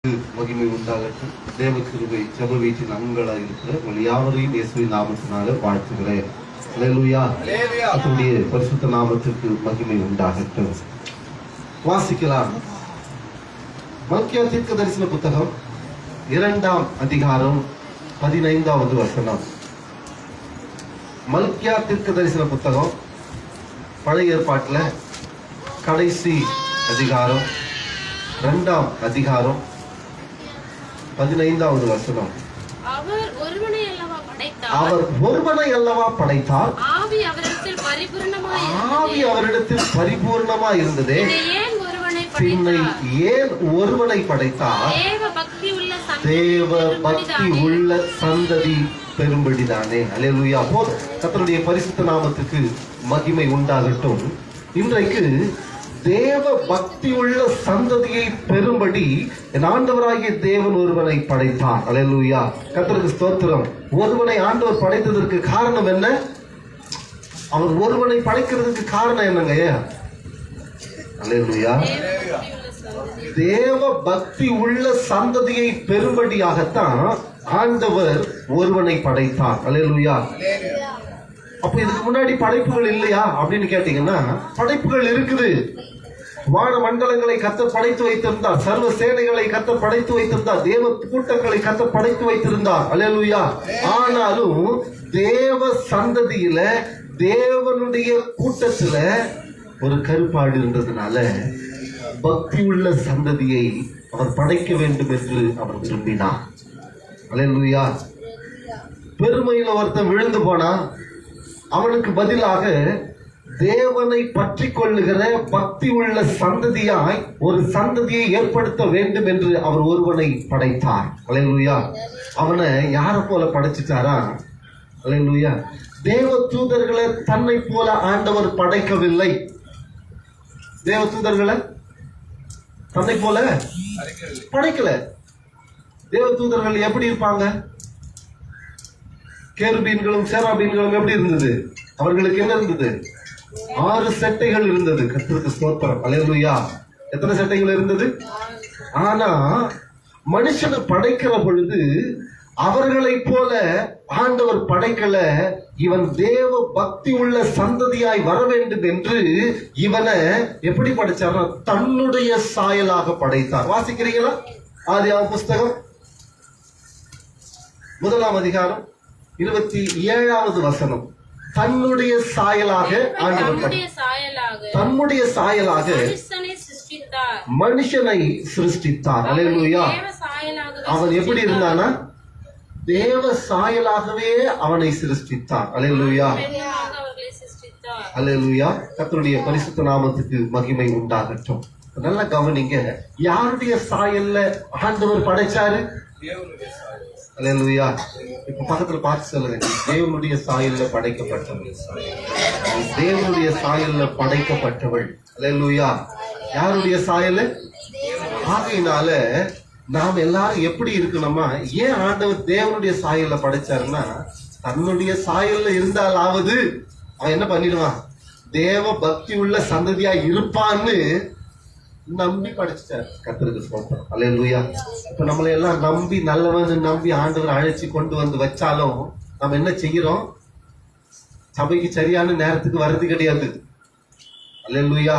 மகிமை உண்டாகட்டும். தேவ கிருபை ஜெப வீட்டின் அங்கங்களாக இருக்கிற உங்கள் யாவரையும் இயேசுவின் நாமத்தினால வாழ்த்துகிறேன். அல்லேலூயா. கர்த்தருடைய பரிசுத்த நாமத்திற்கு மகிமை உண்டாகட்டும். வாசிக்கலாம். மல்கியா தீர்க்க தரிசன புத்தகம் 2ஆம் அதிகாரம் 15வது வசனம். மல்கியா தீர்க்க தரிசன புத்தகம் பழைய ஏற்பாட்டில் கடைசி அதிகாரம் 2ஆம் அதிகாரம் 15வது வசனம். அவர் ஒருவனை அல்லவா படைத்தார், ஆவி அவரிடத்தில் பரிபூர்ணமாய் இருந்ததே, பின்னை ஏன் ஒருவனை படைத்தார்? தேவ பக்தி உள்ள சந்ததி பெரும்படிதானே. அல்லேலூயா. கர்த்தருடைய பரிசுத்த நாமத்துக்கு மகிமை உண்டாகட்டும். இன்றைக்கு தேவ பக்தி உள்ள சந்ததியை பெறும்படி என் ஆண்டவராகிய தேவன் ஒருவனை படைத்தார். அல்லேலூயா. கர்த்தருக்கு ஸ்தோத்திரம். ஒருவனை ஆண்டவர் படைத்ததற்கு காரணம் என்ன? அவர் ஒருவனை படைக்கிறதுக்கு காரணம் என்னங்க? அல்லேலூயா. தேவ பக்தி உள்ள சந்ததியை பெறும்படியாகத்தான் ஆண்டவர் ஒருவனை படைத்தார். அல்லேலூயா. அப்ப இதுக்கு முன்னாடி படைப்புகள் இல்லையா அப்படின்னு கேட்டீங்கன்னா, படைப்புகள் இருக்குது. வான மண்டலங்களை கர்த்தர் படைத்து வைத்திருந்தார். சர்வ சேனைகளை கர்த்தர் படைத்து வைத்திருந்தார். தேவ கூட்டங்களை கர்த்தர் படைத்து வைத்திருந்தார். அல்லேலூயா. ஆனாலும் தேவ சந்ததியில, தேவனுடைய கூட்டத்துல ஒரு கருப்பாடு இருந்ததுனால பக்தி உள்ள சந்ததியை அவர் படைக்க வேண்டும் என்று அவர் விரும்பினார். அல்லேலூயா. பெருமையில ஒருத்தன் விழுந்து போனா அவனுக்கு பதிலாக தேவனை பற்றி கொள்ளுகிற பக்தி உள்ள சந்ததியாய் ஒரு சந்ததியை ஏற்படுத்த வேண்டும் என்று அவர் ஒருவனை படைத்தார். அல்லேலூயா. அவனை யார போல படைச்சிட்டாரா? அல்லேலூயா. தேவ தூதர்களை தன்னை போல ஆண்டவர் படைக்கவில்லை. தேவ தூதர்களை தன்னை போல படைக்கல. தேவ தூதர்கள் எப்படி இருப்பாங்க? கேருபீன்களும் சேராபீன்களும் எப்படி இருந்தது? அவர்களுக்கு என்ன இருந்தது? 6 செட்டைகள் இருந்தது. கர்த்தருக்கு ஸ்தோத்திரம். அல்லேலூயா. எத்தனை செட்டைகள் இருந்தது? ஆனா மனுஷனை படைக்கிற பொழுது அவர்களை போல ஆண்டவர் படைக்கல. இவன் தேவ பக்தி உள்ள சந்ததியாய் வர வேண்டும் என்று இவனை எப்படி படைச்சார்? தன்னுடைய சாயலாக படைத்தார். வாசிக்கிறீங்களா? ஆதியாகமம் புஸ்தகம் 1ஆம் அதிகாரம் 27வது வசனம். தன்னுடைய சாயலாக ஆண்டவர் தன்னுடைய சாயலாக மனுஷனை சிருஷ்டித்தார். அல்லேலூயா. அவன் எப்படி இருந்தானா? தேவ சாயலாகவே அவனை சிருஷ்டித்தார். அல்லேலூயா. அல்லேலூயா. கர்த்தருடைய பரிசுத்த நாமத்துக்கு மகிமை உண்டாகட்டும். நல்லா கவனிங்க. யாருடைய சாயல்ல ஆண்டவர் படைச்சாரு? அல்லேலூயா. இப்ப பக்கத்துல பார்த்து சொல்லுங்க, தேவனுடைய சாயல்ல படைக்கப்பட்டவள். தேவனுடைய சாயல்ல படைக்கப்பட்டவள். அல்லேலூயா. யாருடைய சாயல்? ஆகையினால நாம் எல்லாரும் எப்படி இருக்கணுமா? ஏன் ஆண்டவர் தேவனுடைய சாயல்ல படைச்சாருன்னா, தன்னுடைய சாயல்ல இருந்தாலாவது அவன் என்ன பண்ணிடுவான்? தேவ பக்தி உள்ள சந்ததியா இருப்பான்னு நம்பி படைச்சிட்டார். கர்த்தருக்கு ஸ்தோத்திரம். அல்லேலூயா. இப்ப நம்மளை எல்லாம் நம்பி நல்லவன் நம்பி ஆண்டவர் அழைச்சி கொண்டு வந்து வச்சாலும் நம்ம என்ன செய்யறோம்? சபைக்கு சரியான நேரத்துக்கு வர்றது கிடையாது. அல்லேலூயா.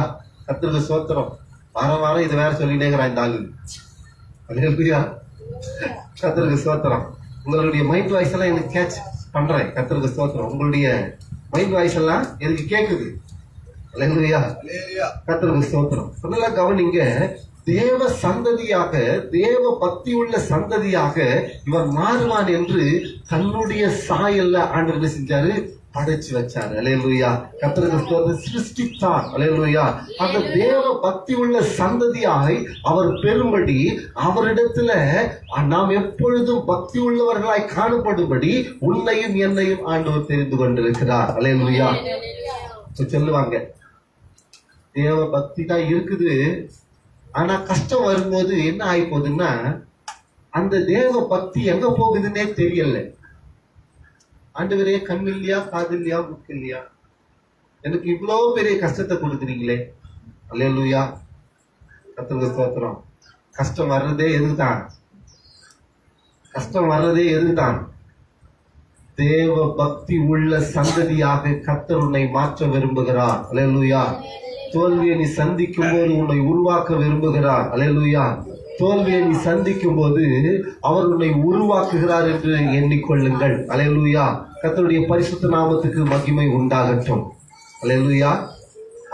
கர்த்தருக்கு ஸ்தோத்திரம். வாரம் இது வேற சொல்லினேங்கிறான் இந்த ஆளு. அல்லேலூயா. கர்த்தருக்கு ஸ்தோத்திரம். உங்களுடைய மைண்ட் வாய்ஸ் எல்லாம் எனக்கு கேட்ச் பண்றேன். கர்த்தருக்கு ஸ்தோத்திரம். உங்களுடைய மைண்ட் வாய்ஸ் எல்லாம் எனக்கு கேக்குது. அல்லேலூயா. கர்த்தருக்கு ஸ்தோத்திரம். நல்லா கவனிங்க. தேவ சந்ததியாக, தேவ பக்தி உள்ள சந்ததியாக இவர் மாறுவான் என்று தன்னுடைய சாயல்ல ஆண்டவர் செஞ்சாரு, படைச்சு வச்சாரு. அல்லேலூயா. கர்த்தருக்கு ஸ்தோத்திரம். சிருஷ்டித்தார். அல்லேலூயா. அந்த தேவ பக்தி உள்ள சந்ததியாய் அவர் பெறும்படி அவரிடத்துல நாம் எப்பொழுதும் பக்தி உள்ளவர்களாய் காணப்படும்படி உன்னையும் என்னையும் ஆண்டவர் தெரிந்து கொண்டிருக்கிறார். அல்லேலூயா. சொல்லுவாங்க, தேவ பக்தி தான் இருக்குது, ஆனா கஷ்டம் வரும்போது என்ன ஆகி போகுதுன்னா, அந்த தேவ பக்தி எங்க போகுதுன்னே தெரியல. ஆண்டவரே, கண் இல்லையா, காது இல்லையா, மூக்கு இல்லையா, எனக்கு இவ்வளவு பெரிய கஷ்டத்தை கொடுக்குறீங்களே. அல்லேலூயா. கர்த்தருக்கு ஸ்தோத்திரம். கஷ்டம் வர்றதே எதுதான்? கஷ்டம் வர்றதே எதுதான்? தேவ பக்தி உள்ள சந்ததியாக கர்த்தர் உன்னை மாற்ற விரும்புகிறார். அல்லேலூயா. தோல்வியை நீ சந்திக்கும் போது உன்னை உருவாக்க விரும்புகிறார். அல்லேலூயா. தோல்வியை நீ சந்திக்கும் போது அவர் உன்னை உருவாக்குகிறார் என்று எண்ணிக்கொள்ளுங்கள். அல்லேலூயா. கர்த்தருடைய பரிசுத்த நாமத்துக்கு மகிமை உண்டாகட்டும். அல்லேலூயா.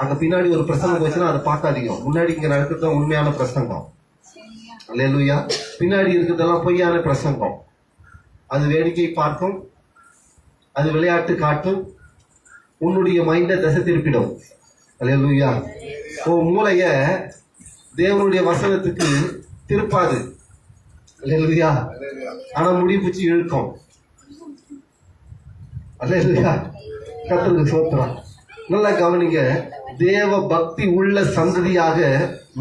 அங்க பின்னாடி ஒரு பிரசங்கம் போச்சுன்னா அதை பார்க்காதீங்க. முன்னாடி இங்க நடக்கிறது உண்மையான பிரசங்கம். அல்லேலூயா. பின்னாடி இருக்கிறதெல்லாம் பொய்யான பிரசங்கம். அது வேடிக்கை பார்க்கும், அது விளையாட்டு காட்டும், உன்னுடைய மைண்டை திசை திருப்பிடும். அல்லேலூயா. உன் மூளைய தேவனுடைய வசனத்துக்கு திருப்பாது. அல்லேலூயா. ஆனா முடி பிடிச்சி இழுக்கும். அல்லேலூயா. கர்த்தருக்கு ஸ்தோத்திரம். நல்லா கவனிங்க. தேவ பக்தி உள்ள சந்ததியாக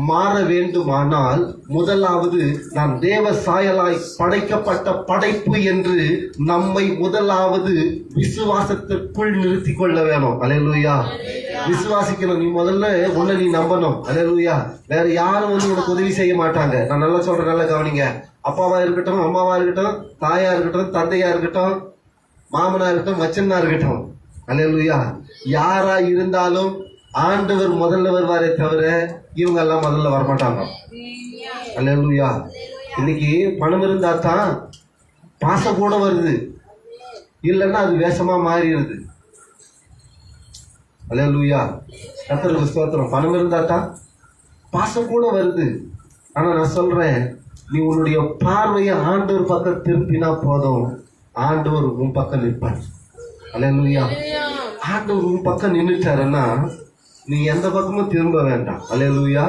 மாற வேண்டுமானால் முதலாவது நாம் தேவ சாயலாய் படைக்கப்பட்ட படைப்பு என்று நம்மை முதலாவது விசுவாசத்திற்குள் நிறுத்தி கொள்ள வேணும். அல்லேலூயா. விசுவாசிக்கணும். நீ முதல்ல உன்னை நீ நம்பணும். அல்லேலூயா. வேற யாரும் உனக்கு உதவி செய்ய மாட்டாங்க. நான் நல்லா சொல்றேன், நல்லா கவனிங்க. அப்பாவா இருக்கட்டும், அம்மாவா இருக்கட்டும், தாயா இருக்கட்டும், தந்தையா இருக்கட்டும், மாமனா இருக்கட்டும், மச்சனா இருக்கட்டும், அல்லேலூயா, யாரா இருந்தாலும் ஆண்டவர் முதல்ல வருவாரே தவிர இவங்க எல்லாம் முதல்ல வரமாட்டாங்க. அல்லேலூயா. இன்னைக்கு பணம் இருந்தா தான் பாசம் கூட வருது, இல்லைன்னா அது வேஷமா மாறிடுது. அல்லேலூயா. கர்த்தருக்கு ஸ்தோத்திரம். பணம் இருந்தா தான் பாசம் கூட வருது. ஆனா நான் சொல்றேன், நீ உன்னுடைய பார்வையை ஆண்டவர் பக்கம் திருப்பினா போதும், ஆண்டவர் உன் பக்கம் நிற்பார். அல்லேலூயா. ஆண்டவர் உன் பக்கம் நின்றுட்டாருன்னா நீ எந்த பக்கமும் திரும்ப வேண்டாம். அல்லேலூயா.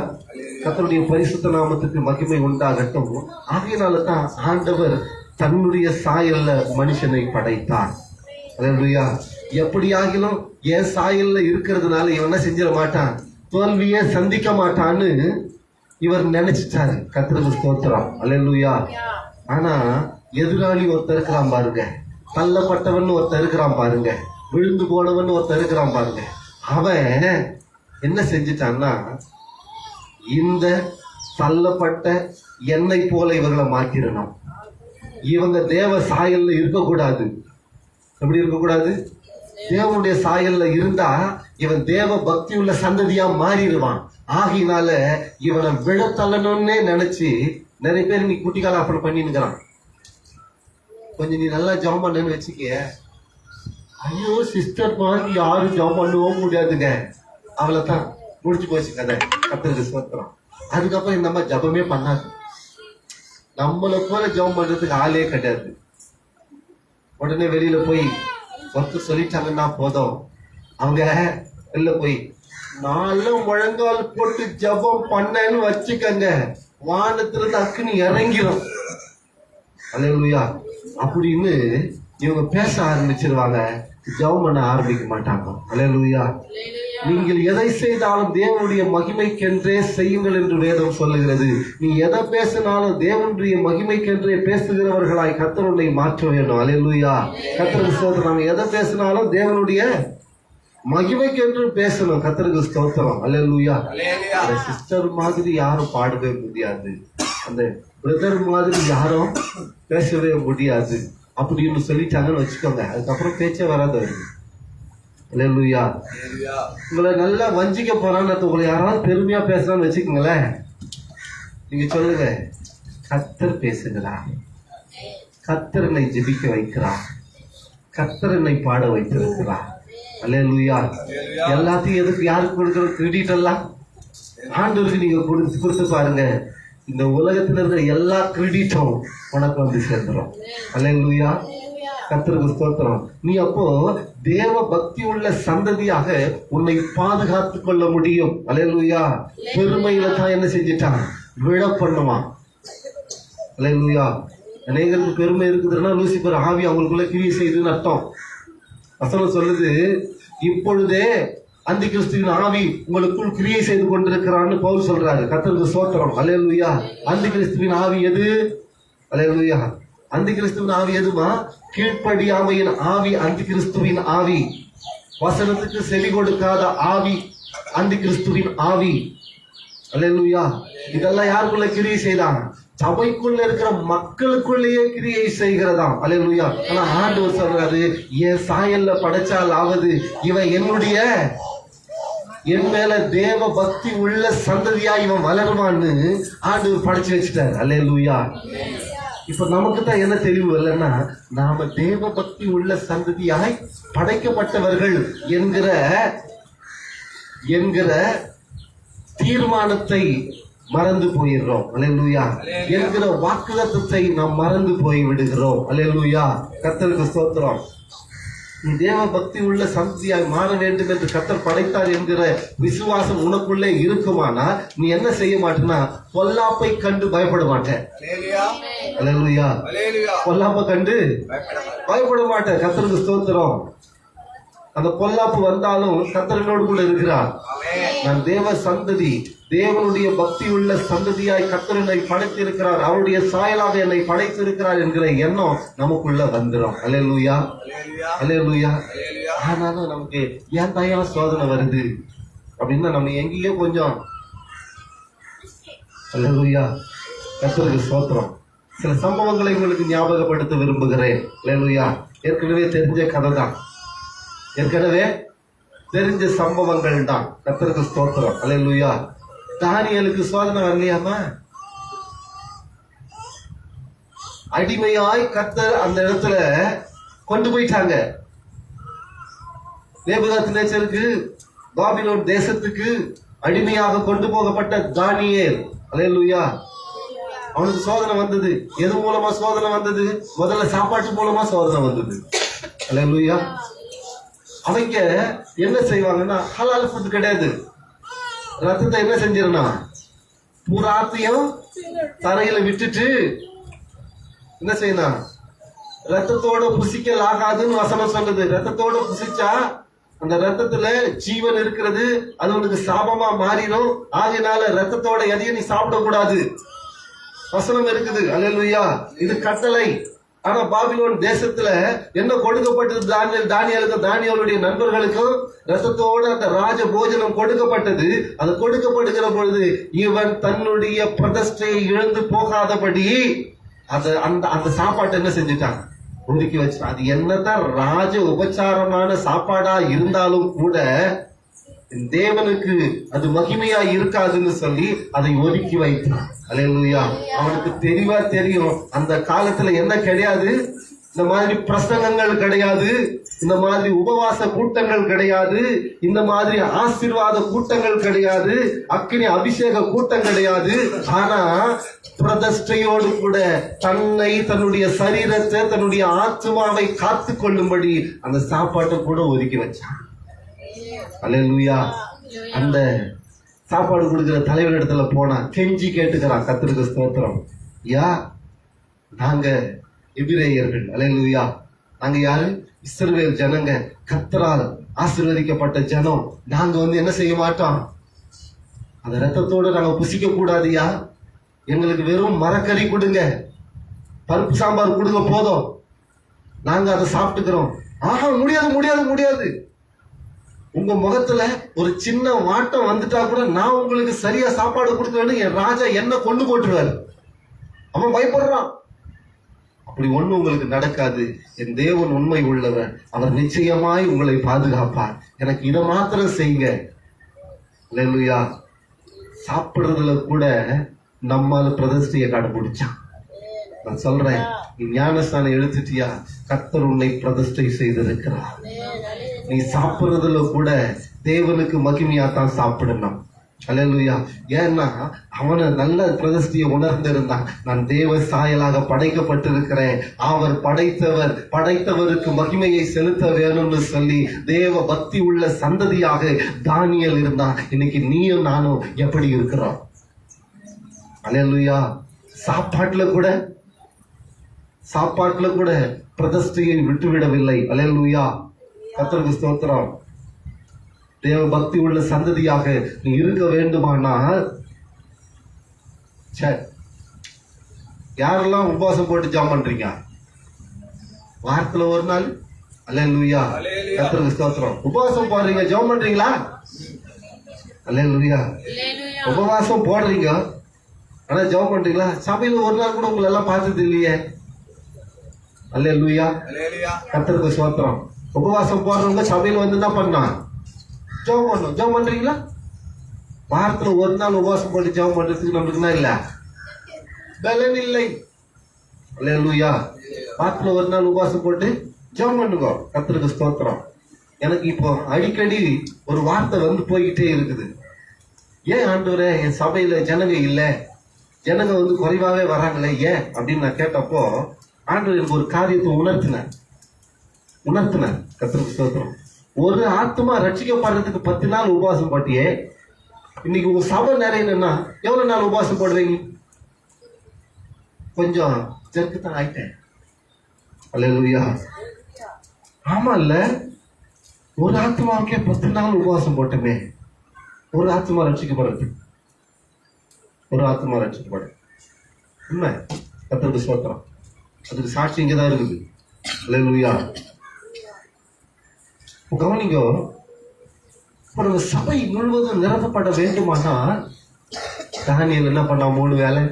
கர்த்தருடைய பரிசுத்த நாமத்துக்கு மகிமை உண்டாகட்டும். ஆகையினால தான் ஆண்டவர் தன்னுடைய சாயல்ல மனுஷனை படைத்தார். அல்லேலூயா. எப்படியாகிலும் என் சாயல்ல இருக்கிறதுனால இவன் என்ன செஞ்சிட மாட்டான், தோல்வியே சந்திக்க மாட்டான்னு இவர் நினைச்சிட்டாரு. கர்த்தருக்கு ஸ்தோத்திரம். அல்லேலூயா. ஆனா எதிராளி ஒருத்தர் இருக்கிறான் பாருங்க, தள்ளப்பட்டவன் ஒருத்தர் இருக்கிறான் பாருங்க, விழுந்து போனவன் ஒருத்தர் இருக்கிறான் பாருங்க. அவன் என்ன செஞ்சிட்டான்னா, இந்த தள்ளப்பட்ட எண்ணெய் போல இவர்களை மாற்றிடணும். இவங்க தேவ சாயல்ல இருக்கக்கூடாது. எப்படி இருக்கக்கூடாது? தேவனுடைய சாயல்ல இருந்தா இவன் தேவ பக்தி உள்ள சந்ததியா மாறிடுவான். ஆகினால இவனை விழ தள்ளணும்னே நினைச்சு நிறைய பேர் நீ குட்டிக்கால அப்படி பண்ணினுக்கிறான். கொஞ்சம் நீ நல்லா ஜாம் பண்ணு வச்சுக்க, ஐயோ சிஸ்டர் மாதிரி யாரும் ஜாம் பண்ணவும் முடியாதுங்க, அவ்வளவுதான், முடிச்சு போச்சு கதை. கர்த்தருக்கு ஸ்தோத்திரம். அதுக்கப்புறம் இந்த மாதிரி ஜபமே பண்ணாது. நம்மளை போல ஜபம் பண்றதுக்கு ஆளே கிடையாது. உடனே வெளியில போய் ஒருத்தர் சொல்லிட்டாங்கன்னா போதும், அவங்க வெளில போய் நாளும் முழங்கால் போட்டு ஜபம் பண்ணேன்னு வச்சுக்கங்க, வானத்துல இருந்து அக்குனி இறங்கிடும். அல்லேலூயா. அப்படின்னு இவங்க பேச ஆரம்பிச்சிருவாங்க, ஜெபம் பண்ண ஆரம்பிக்க மாட்டாங்க. அல்லேலூயா. நீங்கள் எதை செய்தாலும் தேவனுடைய மகிமைக்கென்றே செய்யுங்கள் என்று வேதம் சொல்லுகிறது. நீ எதை பேசினாலும் தேவனுடைய மகிமைக்கென்றே பேசுகிறவர்களாய் கர்த்தர் உன்னை மாற்ற வேண்டும். அல்லேலூயா. கர்த்தருக்கு ஸ்தோத்திரம். நம்ம எதை பேசினாலும் தேவனுடைய மகிமைக்கென்று பேசணும். கர்த்தருக்கு ஸ்தோத்திரம். அல்லேலூயா. அந்த சிஸ்டர் மாதிரி யாரும் பாடவே முடியாது, அந்த பிரதர் மாதிரி யாரும் பேசவே முடியாது அப்படின்னு சொல்லிட்டாங்கன்னு வச்சுக்கோங்க, அதுக்கப்புறம் பேச்சே வராது. அல்லேலூயா. உங்களை நல்லா வஞ்சிக்க போறான்னு உங்களை யாராவது பெருமையா பேசுறான்னு வச்சுக்கோங்களேன், நீங்க சொல்லுங்க, கர்த்தர் பேசுகிறார், கர்த்தர் என்னை ஜெபிக்க வைக்கிறார், கர்த்தர் என்னை பாட வைத்திருக்கிறார். அல்லேலூயா. எல்லாத்தையும் எதுக்கு யாருக்கு கொடுக்கிற கிரெடிட் எல்லாம் ஆண்டவருக்கு நீங்க கொடுத்து பாருங்க, இந்த உலகத்துல இருக்கிற எல்லா கிரெடிட்டும் உனக்கு வந்து சேர்ந்துடும். அல்லேலூயா. கர்த்தருக்கு ஸ்தோத்திரம். நீ அப்போ தேவ பக்தி உள்ள சந்ததியாக உன்னை பாதுகாத்து கொள்ள முடியும். அல்லேலூயா. பெருமையில தான் என்ன செஞ்சிட்டான், விழ பண்ணுவான். அல்லேலூயா. அநேகருக்கு பெருமை இருக்குதுன்னா லூசிபர் ஆவி அவங்களுக்குள்ள கிரியை செய்யுதுன்னு அர்த்தம். வசனம் சொல்லுது, இப்பொழுதே அந்தி கிறிஸ்துவின் ஆவி உங்களுக்குள் கிரியை செய்து கொண்டிருக்கிறான்னு பவுல் சொல்றாரு. கர்த்தருக்கு ஸ்தோத்திரம். அல்லேலூயா. அந்தி கிறிஸ்துவின் ஆவி எது? அல்லேலூயா. அந்தி கிறிஸ்துவின் ஆவி எதுமா? கீழ்ப்படியாமையின் ஆவி அந்தி கிறிஸ்துவின் ஆவி. வசனத்துக்கு செவி கொடுக்காத ஆவி அந்தி கிறிஸ்துவின் ஆவி. அல்லேலூயா. இதெல்லாம் யாருக்குள்ள கிரியை செய்தாங்க? சபைக்குள்ள இருக்கிற மக்களுக்குள்ளேயே கிரியை செய்கிறதாம். அல்லேலூயா. ஆனா ஆண்டவர் சொல்றாரு, என் சாயல்ல படைச்சாலாவது இவன் என்னுடைய என் மேல தேவ பக்தி உள்ள சந்ததியா இவன் வளருவான்னு ஆண்டவர் படைச்சு வச்சுட்டாரு. அல்லேலூயா. இப்ப நமக்கு தான் என்ன தெளிவு இல்லைன்னா, நாம தேவ பக்தி உள்ள சந்ததியாய் படைக்கப்பட்டவர்கள் என்கிற தீர்மானத்தை மறந்து போயிடுறோம். அல்லேலூயா. என்கிற வாக்குத்தத்தத்தை நாம் மறந்து போய் விடுகிறோம். அல்லேலூயா. கர்த்தருக்கு ஸ்தோத்திரம். நீ தேவ பக்தி உள்ள சந்ததியாய் மாற வேண்டும் என்று கர்த்தர் படைத்தார் என்கிற விசுவாசம் உனக்குள்ளே இருக்குமானா நீ என்ன செய்ய மாட்டேன்னா, பொல்லாப்பை கண்டு பயப்பட மாட்டேன். அல்லேலூயா. பொல்லாப்பை கண்டு பயப்பட மாட்டேன். கர்த்தருக்கு ஸ்தோத்திரம். அந்த பொல்லாப்பு வந்தாலும் கர்த்தரோடு கூட இருக்கிறார். நான் தேவ சந்ததி, தேவனுடைய பக்தி உள்ள சந்ததியாய் கர்த்தர் என்னை படைத்திருக்கிறார், அவருடைய சாயலாக என்னை படைத்திருக்கிறார் என்கிற எண்ணம் நமக்குள்ள வந்துடும். அல்லேலூயா. அல்லேலூயா. ஆனாலும் நமக்கு ஏன் தயா சோதனை வருது அப்படின்னா நம்ம எங்கேயோ கொஞ்சம் அல்லேலூயா. கர்த்தருக்கு ஸ்தோத்திரம். சில சம்பவங்களை உங்களுக்கு ஞாபகப்படுத்த விரும்புகிறேன். அல்லேலூயா. ஏற்கனவே தெரிஞ்ச கதை தான், ஏற்கனவே தெரிஞ்ச சம்பவங்கள் தான். கர்த்தருக்கு ஸ்தோத்திரம். அல்லேலூயா. தானியேலுக்கு சோதனை வரலையாமா? அடிமையாய் கர்த்தர் அந்த இடத்துல கொண்டு போயிட்டாங்க. நேபுகாத்நேச்சருக்கு பாபிலோன் தேசத்துக்கு அடிமையாக கொண்டு போகப்பட்ட தானியேல். அல்லேலூயா. அவனுக்கு சோதனை வந்தது. எது மூலமா சோதனை வந்தது? முதல்ல சாப்பாட்டு மூலமா சோதனை வந்தது. அல்லேலூயா. அவங்க என்ன செய்வாங்கன்னா, ஹலால் ஃபுட் கிடையாது. ரத்தத்தை என்ன செஞ்சிருந்தா, பூராத்தையும் தரையில விட்டுட்டு என்ன செய்யணும், ரத்தத்தோட புசிக்கல் ஆகாதுன்னு வசனம் சொல்லுது. ரத்தத்தோட புசிச்சா அந்த ரத்தத்துல ஜீவன் இருக்கிறது, அது உனக்கு சாபமா மாறிடும். ஆகையினால ரத்தத்தோட எதையும் நீ சாப்பிடக்கூடாது வசனம் இருக்குது. அல்லேலூயா. இது கட்டளை. ஆனா பாபிலோன் தேசத்துல என்ன கொடுக்கப்பட்டது? தானியேலுக்கும் தானியேலுடைய நண்பர்களுக்கும் ரத்தத்தோட அந்த ராஜ போஜனம் கொடுக்கப்பட்டது. அது கொடுக்கப்படுகிற பொழுது இவன் தன்னுடைய பிரதிஷ்டையை இழந்து போகாதபடி அந்த சாப்பாட்டை என்ன செஞ்சுட்டான், ஒதுக்கி வச்சு. அது என்னதான் ராஜ உபச்சாரமான சாப்பாடா இருந்தாலும் கூட தேவனுக்கு அது மகிமையா இருக்காதுன்னு சொல்லி அதை ஒதுக்கி வைத்தான். அல்லேலூயா. அவனுக்கு தெளிவா தெரியும், அந்த காலத்துல என்ன கிடையாது, இந்த மாதிரி பிரசங்கங்கள் கிடையாது, இந்த மாதிரி உபவாச கூட்டங்கள் கிடையாது, இந்த மாதிரி ஆசீர்வாத கூட்டங்கள் கிடையாது, அக்கினி அபிஷேக கூட்டம் கிடையாது. ஆனா பிரதிஷ்டையோடு கூட தன்னை, தன்னுடைய சரீரத்தை, தன்னுடைய ஆத்மாவை காத்து கொள்ளும்படி அந்த சாப்பாட்டை கூட ஒதுக்கி வச்சான். அல்லேலூயா. அந்த சாப்பாடு கொடுக்கிற தலைவர் இடத்துல போனா கெஞ்சி கேட்டுக்கிறான். கர்த்தருக்கு ஸ்தோத்திரம். யா, நாங்க எபிரேயர்கள். அல்லேலூயா. நாங்க யாரு? இஸ்ரவேல் ஜனங்க, கர்த்தரால் ஆசீர்வதிக்கப்பட்ட ஜனம். நாங்க என்ன செய்ய மாட்டோம், அந்த ரத்தத்தோட நாங்க புசிக்க கூடாதுயா. எங்களுக்கு வெறும் மரக்கறி கொடுங்க, பருப்பு சாம்பார் கொடுங்க, போதும், நாங்க அதை சாப்பிட்டுக்கிறோம். ஆஹா, முடியாது முடியாது முடியாது. உங்க முகத்துல ஒரு சின்ன வாட்டம் வந்துட்டா கூட நான் உங்களுக்கு சரியா சாப்பாடு கொடுக்கலன்னு என் ராஜா என்ன கொண்டு போட்டுருவாரு. அவன் பயப்படுறான். அப்படி ஒண்ணு உங்களுக்கு நடக்காது. என் தேவன் உண்மை உள்ளவர், அவர் நிச்சயமாய் உங்களை பாதுகாப்பார். எனக்கு இதை மாத்திரம் செய்யுங்க. அல்லேலூயா. சாப்பிடுறதுல கூட நம்மால பிரதிஷ்டையை கடைபிடிச்சான். நான் சொல்றேன், நீ ஞானஸ்தானம் எடுத்துட்டியா, கர்த்தர் உன்னை பிரதிஷ்டை செய்திருக்கிறார். நீ சாப்பிடுறதுல கூட தேவனுக்கு மகிமையா தான் சாப்பிடணும். அல்லேலூயா. ஏன்னா அவனை நல்ல பிரதிஷ்டையை உணர்ந்திருந்தான். நான் தேவ சாயலாக படைக்கப்பட்டிருக்கிறேன், அவர் படைத்தவருக்கு மகிமையை செலுத்த வேணும்னு சொல்லி தேவ பக்தி உள்ள சந்ததியாக தானியேல் இருந்தான். இன்னைக்கு நீயும் நானும் எப்படி இருக்கிறோம்? அல்லேலூயா. சாப்பாட்டுல கூட பிரதிஷ்டையை விட்டுவிடவில்லை. அல்லேலூயா. கர்த்தருக்கு ஸ்தோத்திரம். தேவ பக்தி உள்ள சந்ததியாக நீ இருக்க வேண்டுமானால், யாரெல்லாம் உபவாசம் போட்டு ஜெபம் பண்றீங்க? வாரத்துல ஒரு நாள். அல்லேலூயா. கர்த்தருக்கு ஸ்தோத்திரம். உபவாசம் போடுறீங்க, ஜெபம் பண்றீங்களா? அல்லேலூயா. உபவாசம் போடுறீங்க, ஆனா ஜெபம் பண்றீங்களா? சபையில ஒரு நாள் கூட உங்களை எல்லாம் பார்த்தது இல்லையே. அல்லேலூயா. கர்த்தருக்கு ஸ்தோத்திரம். உபவாசம் போடுறவங்க சபையில வந்து என்ன பண்ணா? ஜெபம் பண்ணணும். ஜெபம் பண்றீங்களா? வாரத்துல ஒரு நாள் உபவாசம் போட்டு ஜெபம் பண்றதுக்கு நம்மளுக்குன்னா இல்ல, பலன் இல்லை. அல்லேலூயா. வாரத்துல ஒரு நாள் உபவாசம் போட்டு ஜெபம் பண்ணுங்க. கர்த்தருக்கு ஸ்தோத்திரம். எனக்கு இப்போ அடிக்கடி ஒரு வார்த்தை வந்து போய்கிட்டே இருக்குது. ஏன் ஆண்டவரே என் சபையில ஜனங்க இல்ல, ஜனங்க வந்து குறைவாவே வராங்களே ஏன் அப்படின்னு நான் கேட்டப்போ ஆண்டவர் எனக்கு ஒரு காரியத்தை உணர்த்தினார். கர்த்தருக்கு ஸ்தோத்திரம். ஒரு ஆத்மா ரட்சிக்கப்படுறதுக்கு 10 நாள் உபவாசம் போட்டியே, இன்னைக்கு உங்க சபை நிறையணும்னா எவ்வளவு நாள் உபவாசம் போடுவீங்க? கொஞ்சம் ஜெருக்குத்தான் ஆயிட்டேன். அல்லேலூயா. ஆமா இல்ல, ஒரு ஆத்மாவுக்கே 10 நாள் உபவாசம் போட்டோமே, ஒரு ஆத்மா ரட்சிக்கப்படுறது, ஒரு ஆத்மா ரட்சிக்கப்படும். உண்மை. கர்த்தருக்கு ஸ்தோத்திரம். அதுக்கு சாட்சி இங்கதான் இருக்குது. அல்லேலூயா. கவனிங்க, இப்ப நம்ம சபை முழுவதும் நிரப்பப்பட வேண்டுமானால் தானியேல் என்ன பண்ணா? 3 வேலை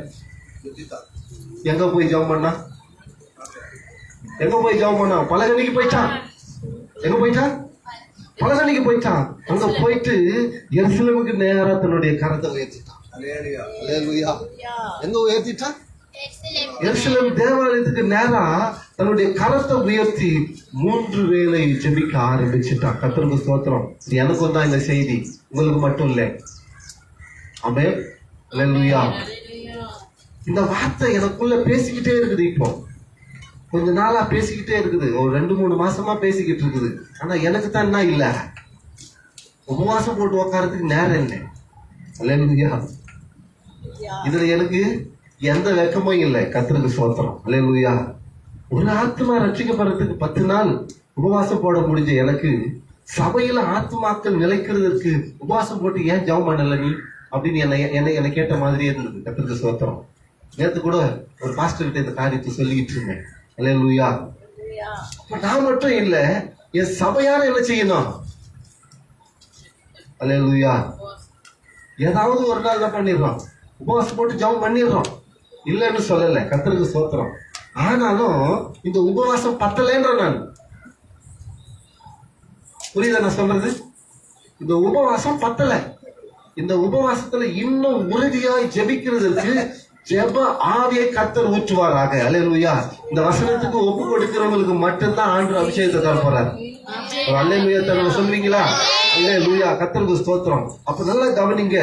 எங்க போய் ஜெபம் பண்ணா? பலகணிக்கு போயிட்டான். எங்க போயிட்டான்? பலகணிக்கு போயிட்டான். அங்க போயிட்டு எருசலேமுக்கு நேரா தன்னுடைய கரத்தை உயர்த்திட்டான். அல்லேலூயா. எங்க உயர்த்திட்டான்? எருசலேம் தேவாலயத்துக்கு நேரா தன்னுடைய கரத்தை உயர்த்தி 3 வேளை ஜெபிக்க ஆரம்பிச்சுட்டான். கர்த்தருக்கு ஸ்தோத்திரம். எனக்கும் தான் இந்த செய்தி, உங்களுக்கு மட்டும் இல்லை. ஆமென். அல்லேலூயா. இந்த வார்த்தை எனக்குள்ள பேசிக்கிட்டே இருக்குது. இப்போ கொஞ்ச நாளா பேசிக்கிட்டே இருக்குது. ஒரு 2-3 மாசமா பேசிக்கிட்டு இருக்குது. ஆனா எனக்கு தான் என்ன இல்ல, உபவாசம் போட்டு உட்காரத்துக்கு நேரம் இல்லை. அல்லேலூயா. இதுல எனக்கு எந்த வெக்கமும் இல்லை. கர்த்தருக்கு ஸ்தோத்திரம். அல்லேலூயா. ஒரு ஆத்மா ரட்சிக்கப்படுறதுக்கு 10 நாள் உபவாசம் போட முடிஞ்ச எனக்கு சபையில ஆத்மாக்கள் நிலைக்கிறதுக்கு உபவாசம் போட்டு ஏன் ஜெபம் பண்ணல நீ அப்படின்னு என்னை கேட்ட மாதிரியே இருந்தது. கர்த்தருக்கு ஸ்தோத்திரம். நேற்று கூட ஒரு பாஸ்டர் கிட்ட இந்த காரியத்தை சொல்லிக்கிட்டு இருந்தேன். அல்லேலூயா. நான் மட்டும் இல்ல, என் சபையார என்ன செய்யணும்? அல்லேலூயா. ஏதாவது ஒரு நாள் என்ன பண்ணிடுறோம்? உபவாசம் போட்டு ஜெபம் பண்ணிடுறோம். இல்லைன்னு சொல்லல. கர்த்தருக்கு ஸ்தோத்திரம். ஆனாலும் இந்த உபவாசம் பத்தலைன்ற நான் புரியுதா நான் சொல்றது? இந்த உபவாசம் பத்தல. இந்த உபவாசத்துல இன்னும் உறுதியாய் ஜெபிக்கிறதுக்கு ஜெப ஆவியை கர்த்தர் ஊற்றுவாராக. அல்லேலூயா. இந்த வசனத்துக்கு ஒப்பு கொடுக்கிறவங்களுக்கு மட்டும்தான் ஆண்டவர் அபிஷேகத்தை தர போறாரு. அல்லேலூயா. தர சொல்றீங்களா? அல்லேலூயா. கர்த்தருக்கு ஸ்தோத்திரம். அப்ப நல்லா கவனிங்க,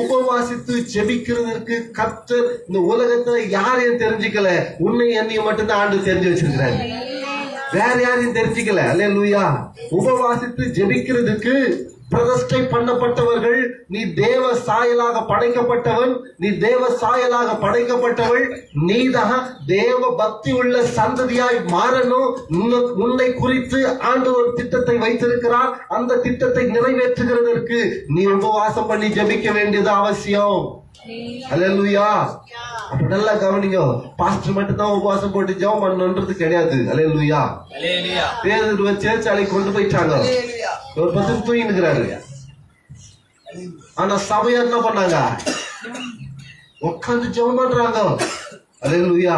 உபவாசித்து ஜெபிக்கிறதுக்கு கர்த்தர் இந்த உலகத்துல யாரையும் தெரிஞ்சுக்கல, உன்னை என்னையும் மட்டும்தான் ஆண்டு தெரிஞ்சு வச்சிருக்கிறாரு. வேற யாரையும் தெரிஞ்சுக்கல. அல்லேலூயா. உபவாசித்து ஜெபிக்கிறதுக்கு பிரதிஷ்டை பண்ணப்பட்டவர்கள். நீ தேவ சாயலாக படைக்கப்பட்டவன், நீ தேவ சாயலாக படைக்கப்பட்டவள். நீதான் தேவ பக்தி உள்ள சந்ததியாய் மாறணும். உன்னை குறித்து ஆண்டவர் திட்டத்தை வைத்திருக்கிறார். அந்த திட்டத்தை நிறைவேற்றுகிறதற்கு நீ உபவாசம் பண்ணி ஜெபிக்க வேண்டியது அவசியம். அல்லேலூயா. அப்ப நல்லா கவனிங்க, பாஸ்டர் மட்டும் தான் உபவாசம் போட்டு ஜெபம் பண்ணணும்ன்றது கிடையாது. அல்லேலூயா. பேதுருவை சேர்ச்சாலை கொண்டு போயிட்டாங்க. ஒரு 10 தூங்கினுக்கிறாரு. ஆனா சபையார் என்ன பண்ணாங்க? உட்காந்து ஜெபம் பண்றாங்க. அல்லேலூயா.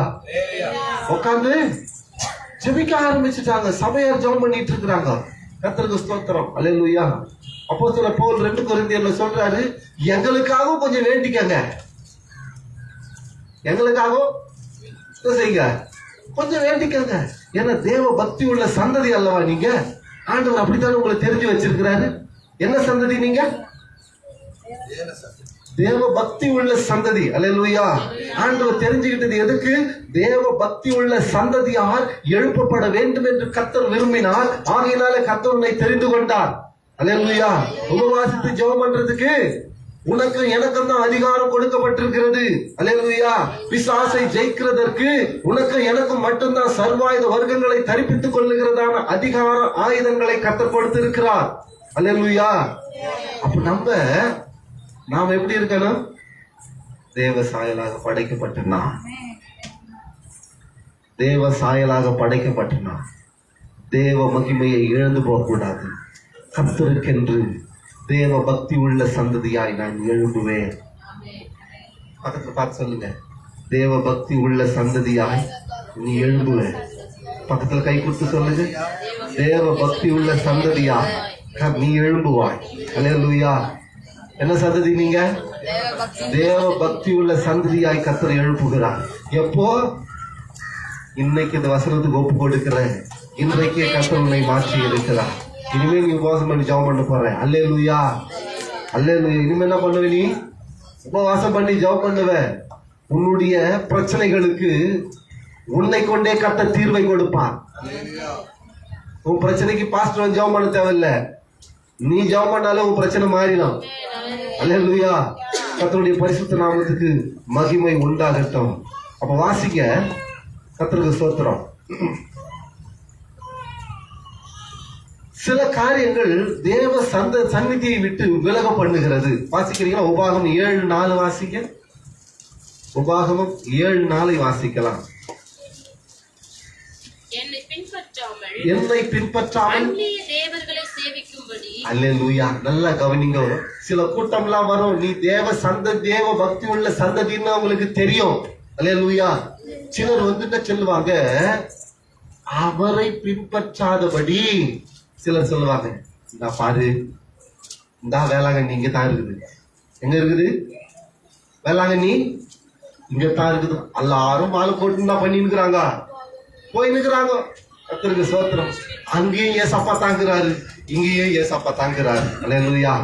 உட்காந்து ஜெபிக்க ஆரம்பிச்சுட்டாங்க. சபையார் ஜெபம் பண்ணிட்டு இருக்கிறாங்க. கர்த்தருக்கு ஸ்தோத்திரம். அல்லேலூயா. அப்போஸ்தலர் பவுல் 2 கொரிந்தியர்ல சொல்றாரு, எங்களுக்காகவும் கொஞ்சம் வேண்டிக்கங்க, எங்களுக்காகவும் செய்யுங்க, கொஞ்சம் வேண்டிக்கங்க. ஏன்னா தேவ பக்தி உள்ள சந்ததி அல்லவா நீங்க. ஆண்டவர் அப்படித்தானே உங்களை தெரிஞ்சு வச்சிருக்கிறாரு. என்ன சந்ததி நீங்க? தேவ பக்தி உள்ள சந்ததி. அல்லேலூயா. ஆண்டவர் தெரிஞ்சுக்கிட்டது எதுக்கு? தேவ பக்தி உள்ள சந்ததியார் எழுப்பப்பட வேண்டும் என்று கர்த்தர் விரும்பினார். ஆகையினால கர்த்தர் உன்னை தெரிந்து கொண்டார். அல்லேலூயா. உபவாசித்து ஜெபம் பண்றதுக்கு உனக்கு எனக்கும் தான் அதிகாரம் கொடுக்கப்பட்டிருக்கிறது. அல்லேலூயா. பிசாசை ஜெயிக்கிறதற்கு உனக்கு எனக்கும் மட்டும்தான் சர்வாயுத வர்க்கங்களை தரிப்பித்துக் கொள்ளுகிறதான அதிகார ஆயுதங்களை கர்த்தர் கொடுத்திருக்கிறார். அல்லேலூயா. அப்ப நாம எப்படி இருக்கணும்? தேவ சாயலாக படைக்கப்பட்டனா, தேவ சாயலாக படைக்கப்பட்டனா தேவ மகிமையை இழந்து போகக்கூடாது. கர்த்தருக்கென்று தேவ பக்தி உள்ள சந்ததியாய் நான் எழும்புவேன். பக்கத்துல பார்த்து சொல்லுங்க, தேவ பக்தி உள்ள சந்ததியாய் நீ எழும்புவேன். பக்கத்துல கை கொடுத்து சொல்லுங்க, தேவ பக்தி உள்ள சந்ததியாய் நீ எழும்புவாய். அல்லேலூயா. என்ன சந்ததி நீங்க? தேவ பக்தி உள்ள சந்ததியாய் கர்த்தர் எழுப்புகிறார். எப்போ? இன்னைக்கு இந்த வசனத்துக்கு ஒப்பு கொடுக்கிறேன். இன்றைக்கே கர்த்தர் உன்னை மாற்றி இருக்கிறார். இனிமே நீ உபவாசம் பண்ணி ஜெபம் பண்ண போற. அல்லேலூயா, அல்லேலூயா. இனிமே என்ன பண்ணுவ? நீ உபவாசம் பண்ணி ஜெபம் பண்ணுவ. உன்னுடைய பிரச்சனைகளுக்கு உன்னை கொண்டே கர்த்தர் தீர்வை கொடுப்பான். உன் பிரச்சனைக்கு பாஸ்டர் வந்து ஜெபம் பண்ண தேவையில்ல. நீ ஜெபம் பண்ணாலும் உன் பிரச்சனை மாறிடும். அல்லேலூயா. கர்த்தருடைய பரிசுத்த நாமத்துக்கு மகிமை உண்டாகட்டும். அப்ப வாசிக்க, கர்த்தருக்கு ஸ்தோத்திரம். சில காரியங்கள் தேவ சந்நிதியை விட்டு விலக பண்ணுகிறது. வாசிக்கிறீங்களா? உபாகமம் 7:4 வாசிக்க. உபாகமம் 7:4 வாசிக்கலாம். என்னை பின்பற்றாமல் தேவர்களை சேவிக்கும்படி. அல்லேலூயா. நல்லா கவனிங்க. சில கூட்டம்லாம் வரும், நீ தேவ பக்தி உள்ள சந்ததின்னு அவங்களுக்கு தெரியும். அல்லேலூயா. சிலர் வந்துட்டு சொல்லுவாங்க, அவரை பின்பற்றாதபடி சிலர் சொல்லுவாங்க, இந்த பாரு, இந்த வேளாங்கண்ணி இங்க தான் இருக்குது. எங்க இருக்குது? வேளாங்கண்ணி இங்க தான் இருக்குது. எல்லாரும் மாலை போட்டு தான் பண்ணிருக்கிறாங்க, போயின்னுக்குறாங்க. கர்த்தருக்கு ஸ்தோத்திரம். அங்கேயும் ஏசப்பா தாங்குறாரு, இங்கேயும் ஏசப்பா தாங்குறாரு. அல்லேலூயா.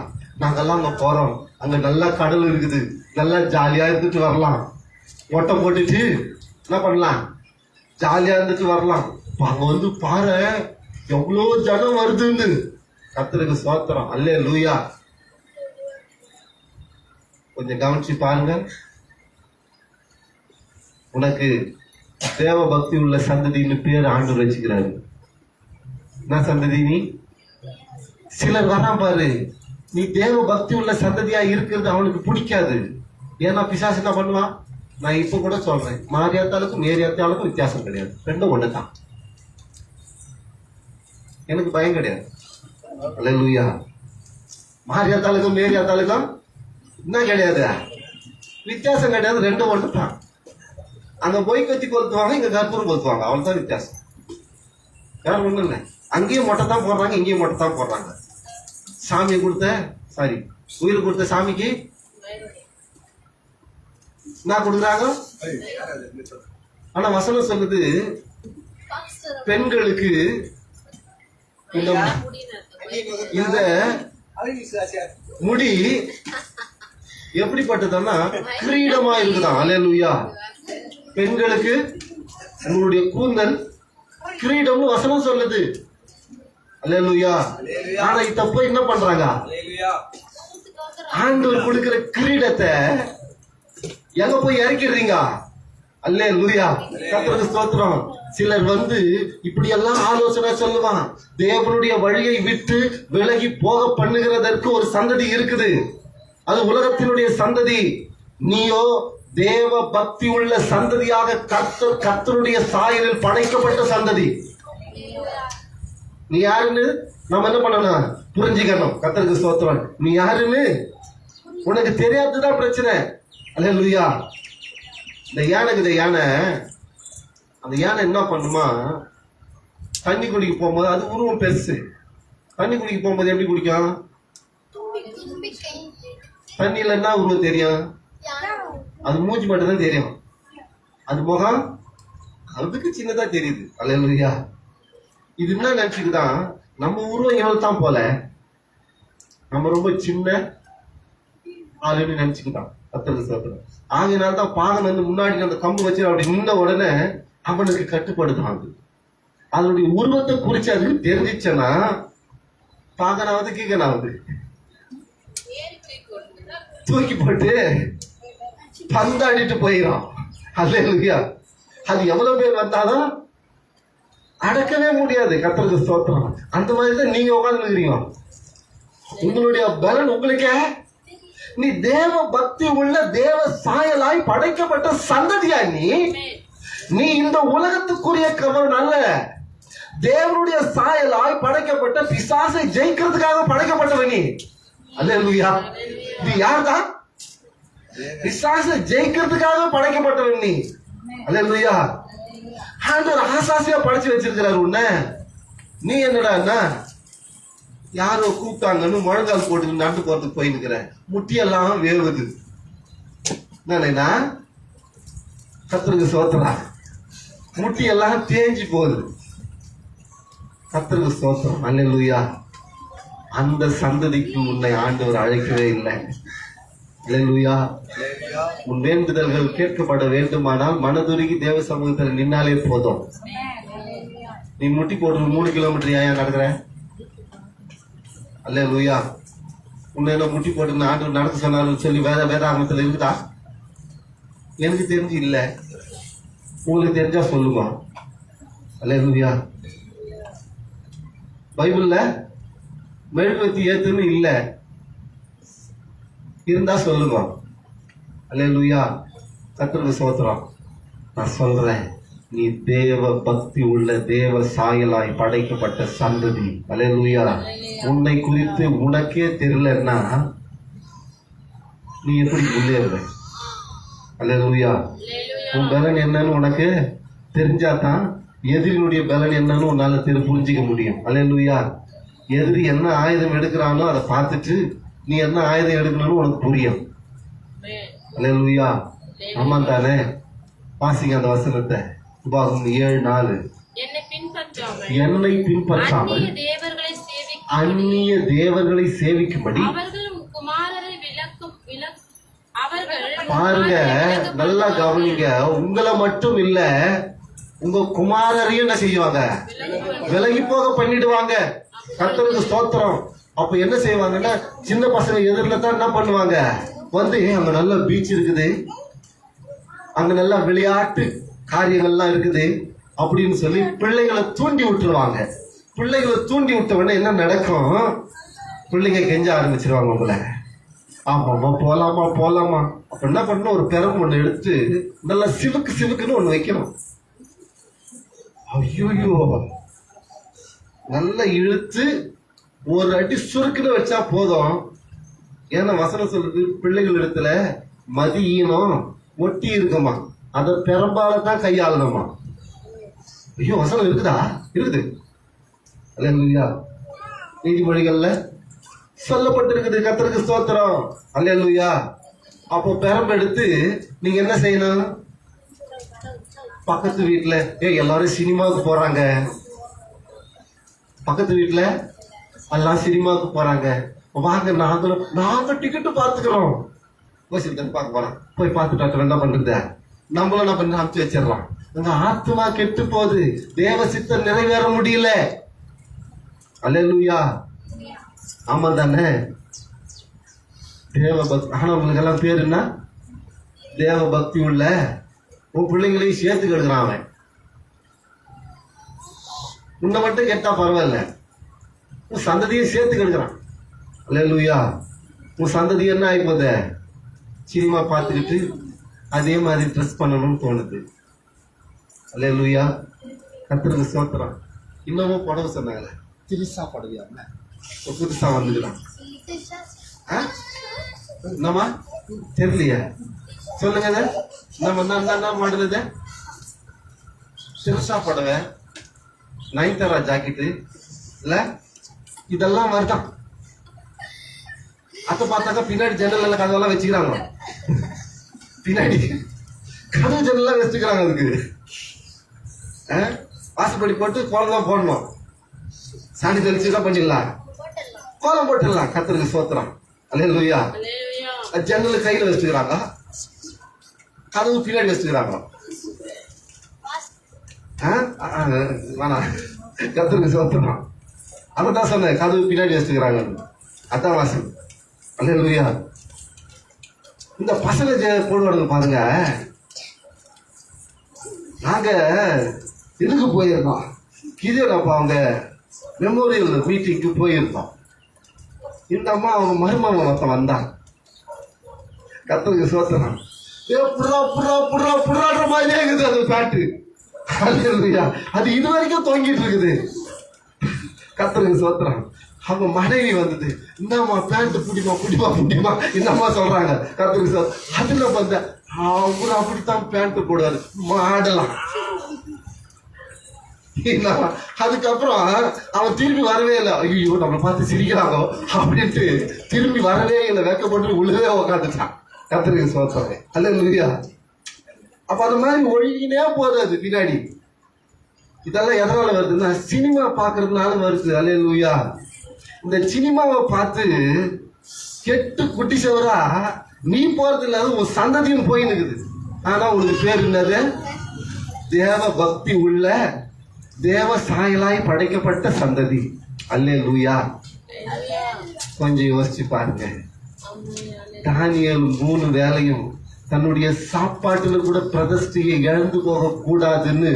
நாங்கெல்லாம் அங்க போறோம், அங்க நல்லா கடல் இருக்குது, நல்லா ஜாலியா இருந்துட்டு வரலாம். ஓட்டம் போட்டுட்டு என்ன பண்ணலாம்? ஜாலியா இருந்துட்டு வரலாம். அங்க வந்து பாரு எவ்வளவு ஜனம் வருதுன்னு. கர்த்தருக்கு ஸ்தோத்திரம். அல்லேலூயா. கொஞ்சம் கவனிச்சு பாருங்க. உனக்கு தேவ பக்தி உள்ள சந்ததின்னு பேர் ஆண்டவர் வச்சுக்கிறாரு. என்ன சந்ததி நீ? சிலர் வரான் பாரு, நீ தேவ பக்தி உள்ள சந்ததியா இருக்கிறது அவனுக்கு பிடிக்காது. ஏன்னா பிசாசு என்ன பண்ணுவான்? நான் இப்ப கூட சொல்றேன், மாரியாத்தாளுக்கும் நேரியாத்தாளுக்கும் வித்தியாசம் கிடையாது, ரெண்டும் ஒண்ணுதான். எனக்கு பயம் கிடையாது. அல்லேலூயா. மாரியாத்தாளுக்கும் நேரியாத்தாளுக்கும் என்ன கிடையாது, வித்தியாசம் கிடையாது, ரெண்டும் ஒண்ணுதான். அங்க போய் கத்தி கொளுத்துவாங்க, இங்க கற்பூரம் கொளுத்துவாங்க, அவ்வளவுதான் வித்தியாசம். வேற ஒண்ணும் இல்லை. அங்கேயும் மொட்டை தான் போடுறாங்க, இங்கேயும் மொட்டை தான் போடுறாங்க. சாமி உயிர் கொடுத்த சாமிக்கு என்ன கொடுக்குறாங்க? ஆனா வசனம் சொல்லுது, பெண்களுக்கு இந்த முடி எப்படிப்பட்டதுன்னா கிரீடமா இருக்குதான். அல்லேலூயா. பெண்களுக்கு உங்களுடைய கூந்தல் கிரீடம்னு வசனம் சொல்லுது. அல்லேலூயா. ஆனா இப்ப என்ன பண்றாங்க? ஆண்டவர் கொடுக்கிற கிரீடத்தை எங்க போய் இறக்கிடுறீங்க? அல்லேலூயா. கர்த்தருக்கு ஸ்தோத்திரம். சிலர் வந்து இப்படி எல்லாம் ஆலோசனை சொல்லுவான். தேவனுடைய வழியை விட்டு விலகி போக பண்ணுகிறதற்கு ஒரு சந்ததி இருக்குது. அது உலகத்தினுடைய சந்ததி. நீயோ தேவ பக்தி உள்ள சந்ததியாக கர்த்தருடைய சாயலில் படைக்கப்பட்ட சந்ததி. நீ யாருன்னு நம்ம என்ன பண்ணணும்? புரிஞ்சுக்கணும். கர்த்தருக்கு ஸ்தோத்திரம். நீ யாருன்னு உனக்கு தெரியாதுதான் பிரச்சனை. அல்லேலூயா. இந்த யானை அந்த யானை என்ன பண்ணுமா? தண்ணி குடிக்க போகும்போது, அது உருவம் பெருசு, தண்ணி குடிக்க போகும்போது எப்படி குடிக்கும்? தண்ணியில என்ன உருவம் தெரியும்? அது மூஞ்சி மட்டும் தான் தெரியும், அது முகம் அதுக்கு சின்னதா தெரியுது. அல்லேலூயா. இது என்ன நினைச்சுக்குதான், நம்ம உருவம் எவ்வளவு தான் போல, நம்ம ரொம்ப சின்ன ஆளுன்னு நினைச்சுக்கிட்டான். கர்த்தருக்கு ஸ்தோத்திரம். ஆகையினால்தான் பாகன் வந்து முன்னாடி அந்த கம்பு வச்சு அப்படி நின்ன உடனே அவனுக்கு கட்டுப்படுதான். அது அதனுடைய உருவத்தை குறிச்சு அதுக்கு தெரிஞ்சிச்சனா பாகனாவது கீகனாவது தூக்கி போட்டு பந்தாடிட்டு போயிடும். அல்லேலூயா. அது எவ்வளவு பேர் வந்தாலும் அடக்கவே முடியாது. கர்த்தருக்கு ஸ்தோத்திரம். அந்த மாதிரிதான் நீங்க உட்கார்ந்துருக்கீங்க. உங்களுடைய பலன் உங்களுக்கே. நீ தேவ பக்தி உள்ள தேவ சாயலாய் படைக்கப்பட்ட சந்ததியா நீ இந்த உலகத்துக்குரிய கவனம் அல்ல. தேவனுடைய சாயலாய் படைக்கப்பட்ட பிசாசை ஜெயிக்கிறதுக்காக படைக்கப்பட்டவன் நீ. அல்லேலூயா. இது யார்தான்? பிசாசை ஜெயிக்கிறதுக்காக படைக்கப்பட்டவன் நீ. அல்லேலூயா. ஆண்டவர் ஆசாசியா படைச்சு வச்சிருக்கிறாரு உன்னை. நீ என்னடா யாரோ கூப்பிட்டாங்கன்னு முழங்கால் போட்டு நடந்து போறதுக்கு போயிருக்கிற, முட்டியெல்லாம் வேவுது. என்னன்னா கர்த்தருக்கு ஸ்தோத்திரம், முட்டியெல்லாம் தேஞ்சு போகுது. கர்த்தருக்கு ஸ்தோத்திரம். அல்லேலூயா. அந்த சந்ததிக்கு உன்னை ஆண்டவர் அழைக்கவே இல்லை. அல்லேலூயா. உன் வேண்டுதல்கள் கேட்கப்பட வேண்டுமானால் மனதுருகி தேவ சமூகத்தில் நின்னாலே போதும். நீ முட்டி போட்டு 3 கிலோமீட்டர் ஏன் நடக்கிற? அல்லேலூயா. உன்னை என்ன முட்டி போட்டு ஆண்டு நடக்க சொன்னாலும் சொல்லி வேதாகமத்தில் இருக்குதா? எனக்கு தெரிஞ்சு இல்லை. உங்களுக்கு தெரிஞ்சா சொல்லுங்க. அல்லேலூயா. பைபிள்ல மெழுகுவர்த்தி ஏத்துன்னு இல்லை, இருந்தா சொல்லுங்க. அல்லேலூயா. கர்த்தருக்கு ஸ்தோத்திரம். நான் சொல்றேன், நீ தேவ பக்தி உள்ள தேவ சாயலாய் படைக்கப்பட்ட சந்ததி. அல்லேலூயா. உன்னை குறித்து உனக்கே தெரியலன்னா நீ எப்படி முன்னேறுவ? அல்லேலூயா. உன் பலன் என்னன்னு உனக்கு தெரிஞ்சாதான் எதிரினுடைய பலன் என்னன்னு உன்னால புரிஞ்சிக்க முடியும். அல்லேலூயா. எதிரி என்ன ஆயுதம் எடுக்கிறானோ அதை பார்த்துட்டு நீ என்ன ஆயுதம் எடுக்கணும்னு உனக்கு புரியும். அல்லேலூயா. ஆமா தானே? வாசிங்க அந்த வசனத்தை. உபாகமம் 7:4. என்னை பின்பற்றாமல் அந்நிய தேவர்களை சேவிக்கும்படி பாருங்க, நல்லா கவனிங்க. உங்களை மட்டும் இல்ல, உங்க குமாரரையும் என்ன செய்வாங்க? விலகி போக பண்ணிடுவாங்க. கர்த்தருக்கு ஸ்தோத்திரம். அப்ப என்ன செய்வாங்கன்னா, சின்ன பசங்க எதிரில தான் என்ன பண்ணுவாங்க, வந்து அங்க நல்ல பீச் இருக்குது, அங்க நல்ல விளையாட்டு காரியங்கள்லாம் இருக்குது அப்படின்னு சொல்லி பிள்ளைகளை தூண்டி விட்டுருவாங்க. பிள்ளைகளை தூண்டி விட்டவொடனே என்ன நடக்கும்? பிள்ளைங்க கெஞ்ச ஆரம்பிச்சிருவாங்க உங்களை. ஆமாம்மா போலாமா போலாமா. அப்ப என்ன பண்ணணும்? ஒரு பெரம் ஒண்ணு எடுத்து நல்லா சிவுக்கு சிவுக்குன்னு ஒண்ணு வைக்கணும். ஐயோ, நல்லா இழுத்து ஒரு அடி சுருக்குன்னு வச்சா போதும். ஏன்னா வசனம் சொல்லுது, பிள்ளைகள் இடத்துல மதியீனம் ஒட்டி இருக்குமா, அதை பெரும்பால தான் கையாளணுமா. ஐயோ, வசனம் இருக்குதா? இருக்குது. அல்லேலூயா. நீதிமொழிகள்ல சொல்லப்பட்டிருக்குது. கர்த்தருக்கு ஸ்தோத்திரம். அல்லேலூயா. அப்போ பெரம்பு எடுத்து நீங்க என்ன செய்யணும்? பக்கத்து வீட்டுல எல்லாரும் சினிமாவுக்கு போறாங்க, பக்கத்து வீட்டுல எல்லாம் சினிமாவுக்கு போறாங்க, வாங்க நாங்க டிக்கெட்டு பாத்துக்கிறோம், பார்க்க போறோம். போய் பார்த்துட்டு என்ன பண்றது? நம்மளும் என்ன பண்ணி அனுப்பிச்சு வச்சிடலாம். அங்க ஆத்மா கெட்டு போகுது, தேவ சித்தம் நிறைவேற முடியல. அல்லேலூயா. ஆமா தானே? தேவ பக்தி. ஆனா உங்களுக்கு எல்லாம் பேர் என்ன? தேவ பக்தி உள்ள. உன் பிள்ளைங்களையும் சேர்த்து கெடுக்கிறான் அவன். உன்னை மட்டும் கேட்டா பரவாயில்ல, உன் சந்ததியும் சேர்த்து கெடுக்கிறான். அல்லேலூயா. உன் சந்ததி என்ன ஆயிப்போத? சினிமா பார்த்துக்கிட்டு அதே மாதிரி ட்ரெஸ் பண்ணணும்னு தோணுது. அல்லேலூயா. கர்த்தருக்கு ஸ்தோத்திரம். இன்னமும் புடவை சொன்னாங்க, திரிசா புடவையா புதுசா வந்துக்கலாம். என்னம்மா தெரியலையா? சொல்லுங்க. நம்ம என்ன மாடல்? சிறுசா புடவை, நயன்தாரா ஜாக்கெட்டு இல்ல, இதெல்லாம் வருதான். அத பார்த்தாக்கா பின்னாடி ஜன்னல் கதவெல்லாம் வச்சுக்கிறாங்க. பின்னாடி கதவு ஜன்னல்லாம் வச்சுக்கிறாங்க. அதுக்கு வாசப்படி போட்டு கோலம் தான் போடணும். சாணி தெளிச்சு தான் பண்ணிடலாம், கோலம் போட்டுடலாம். கர்த்தருக்கு ஸ்தோத்திரம். அல்லேலூயா. ஜன்னல் கையில வச்சுக்கிறாங்க, கதவு பின்னாடி வச்சுக்கிறாங்க. வேணாம். கர்த்தருக்கு ஸ்தோத்திரம். அதான் சொன்னேன், கதவு பின்னாடி வச்சுக்கிறாங்க. அதான் வாசல். அல்லேலூயா. இந்த பசங்க போடுவாங்க பாருங்க. நாங்க இதுக்கு போயிருந்தோம், கிதியோடப்பா அவங்க மெமோரியல் மீட்டிங்க்கு போயிருந்தோம். இந்த அம்மா அவங்க மருமக மொத்தம் வந்தான். கர்த்தருக்கு ஸ்தோத்திரம். புடுற மாதிரியே இருக்குது அது பேட்டு. அல்லேலூயா. அது இது வரைக்கும் தொங்கிட்டு இருக்குது. கர்த்தருக்கு ஸ்தோத்திரம். அவங்க மனைவி வந்தது, இந்தம்மா பேண்ட் புடிமா இந்தம்மா சொல்றாங்க. கர்த்தருக்கு சார் அதுல வந்த அவரு அப்படித்தான் பேண்ட் போடுவாரு, மாடலாம். அதுக்கப்புறம் அவன் திரும்பி வரவே இல்லை. ஐயோ நம்மளை பார்த்து சிரிக்கிறாங்க அப்படின்ட்டு திரும்பி வரவே இல்லை, வெக்கப்பட்டு உள்ளவே உக்காந்துட்டான். கர்த்தருக்கு சோத்திரம். அல்லேலூயா. அப்ப அந்த மாதிரி ஒழுங்கினே போறது பின்னாடி. இதெல்லாம் எதனால வருதுன்னா சினிமா பாக்குறதுனால வருது. அல்லேலூயா. இந்த சினிமாவை பார்த்து கெட்டு குட்டி சவரா நீ போறது இல்லாத ஒரு சந்ததியும் போய் நிக்குது. ஆனா உனக்கு பேர் என்னது? தேவ பக்தி உள்ள தேவ சாயலாய் படைக்கப்பட்ட சந்ததி. அல்லேலூயா. கொஞ்சம் யோசிச்சு பாருங்க. தானியேல் 3 வேளையும் தன்னுடைய சாப்பாட்டுல கூட பிரதிஷ்டையை இழந்து போக கூடாதுன்னு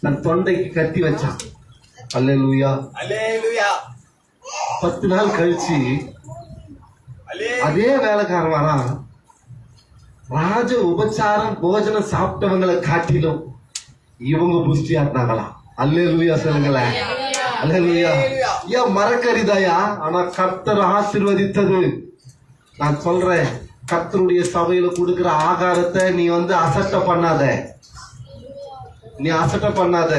தன் தொண்டைக்கு கட்டி வச்சான். அல்லேலூயா. 10 நாள் கழிச்சு அதே வேலைக்காரன் வரான். ராஜ உபச்சாரம் போஜனம் சாப்பிட்டவங்களை காட்டிலும் இவங்க புஷ்டியா இருந்தாங்களா? அல்லேலூயா சொல்லுங்களேன். அல்லேலூயா. ஏன் மறக்கறிதாயா? ஆனா கர்த்தர் ஆசீர்வதித்தது. நான் சொல்றேன், கர்த்தருடைய சபையில கொடுக்கிற ஆகாரத்தை நீ அசட்டை பண்ணாத. நீ அசட்டை பண்ணாத.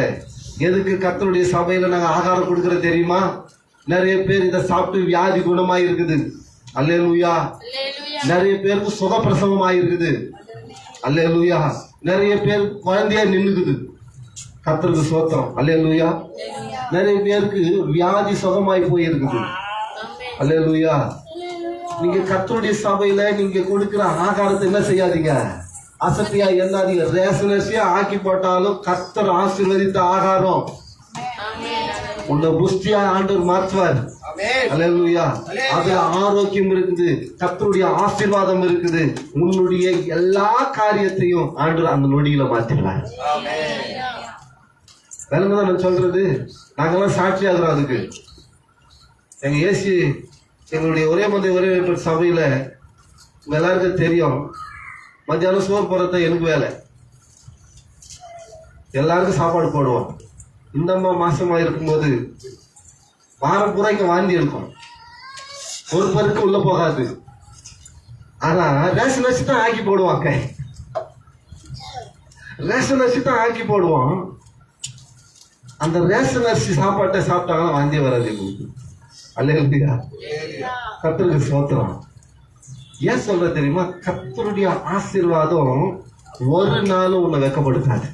எதுக்கு கர்த்தருடைய சபையில நாங்க ஆகாரம் கொடுக்கற தெரியுமா? நிறைய பேர் இதை சாப்பிட்டு வியாதி குணமாய் இருக்குது. அல்லேலூயா. நிறைய பேருக்கு சுகப்பிரசவமாய் இருக்குது. அல்லேலூயா. நிறைய பேர் குழந்தையா நின்னுக்குது. கர்த்தருக்கு சோத்திரம். அல்லேலூயா. நிறைய பேருக்கு வியாதி சுகமாய் போயிருக்குது. அல்லேலூயா. நீங்க கர்த்தருடைய சபையில நீங்க கொடுக்கிற ஆகாரத்தை என்ன செய்யாதீங்க? அசட்டியா எண்ணாதீங்க. ரேஷனரிசியா ஆக்கி போட்டாலும் கர்த்தர் ஆசீர்வதித்த ஆகாரம் உன்னை புஷ்டியா ஆண்டவர் மாற்றுவார். அல்லேலூயா. அதுல ஆரோக்கியம் இருக்குது, கர்த்தருடைய ஆசீர்வாதம் இருக்குது. உன்னுடைய எல்லா காரியத்தையும் ஆண்டவர் அந்த நொடியில மாத்திடுவார். வேலைதான் நான் சொல்றது. நாங்கெல்லாம் சாட்சியாகிறோம் அதுக்கு. எங்க ஏசி எங்களுடைய ஒரே வேட்பு சபையில எல்லாருக்கும் தெரியும். மத்தியானம் சோறு போறத எனக்கு வேலை. எல்லாருக்கும் சாப்பாடு போடுவோம். இந்த அம்மா மாசமா இருக்கும்போது வாரம் பூரா இங்க வாந்தி எடுக்கும். ஒரு பருக்கு உள்ள போகாது. ஆனா ரேஷன் அரிசி தான் ஆக்கி போடுவாங்க. ரேஷன் அரிசி தான் ஆக்கி போடுவோம். அந்த ரேஷன் அரிசி சாப்பாட்டை சாப்பிட்டாங்கன்னா வாந்தி வராது எங்களுக்கு. அல்லேலூயா. கர்த்தருக்கு ஸ்தோத்திரம். ஏன் சொல்ற தெரியுமா? கர்த்தருடைய ஆசீர்வாதம் ஒரு நாளும் உன்னை வெட்கப்படுத்தாது.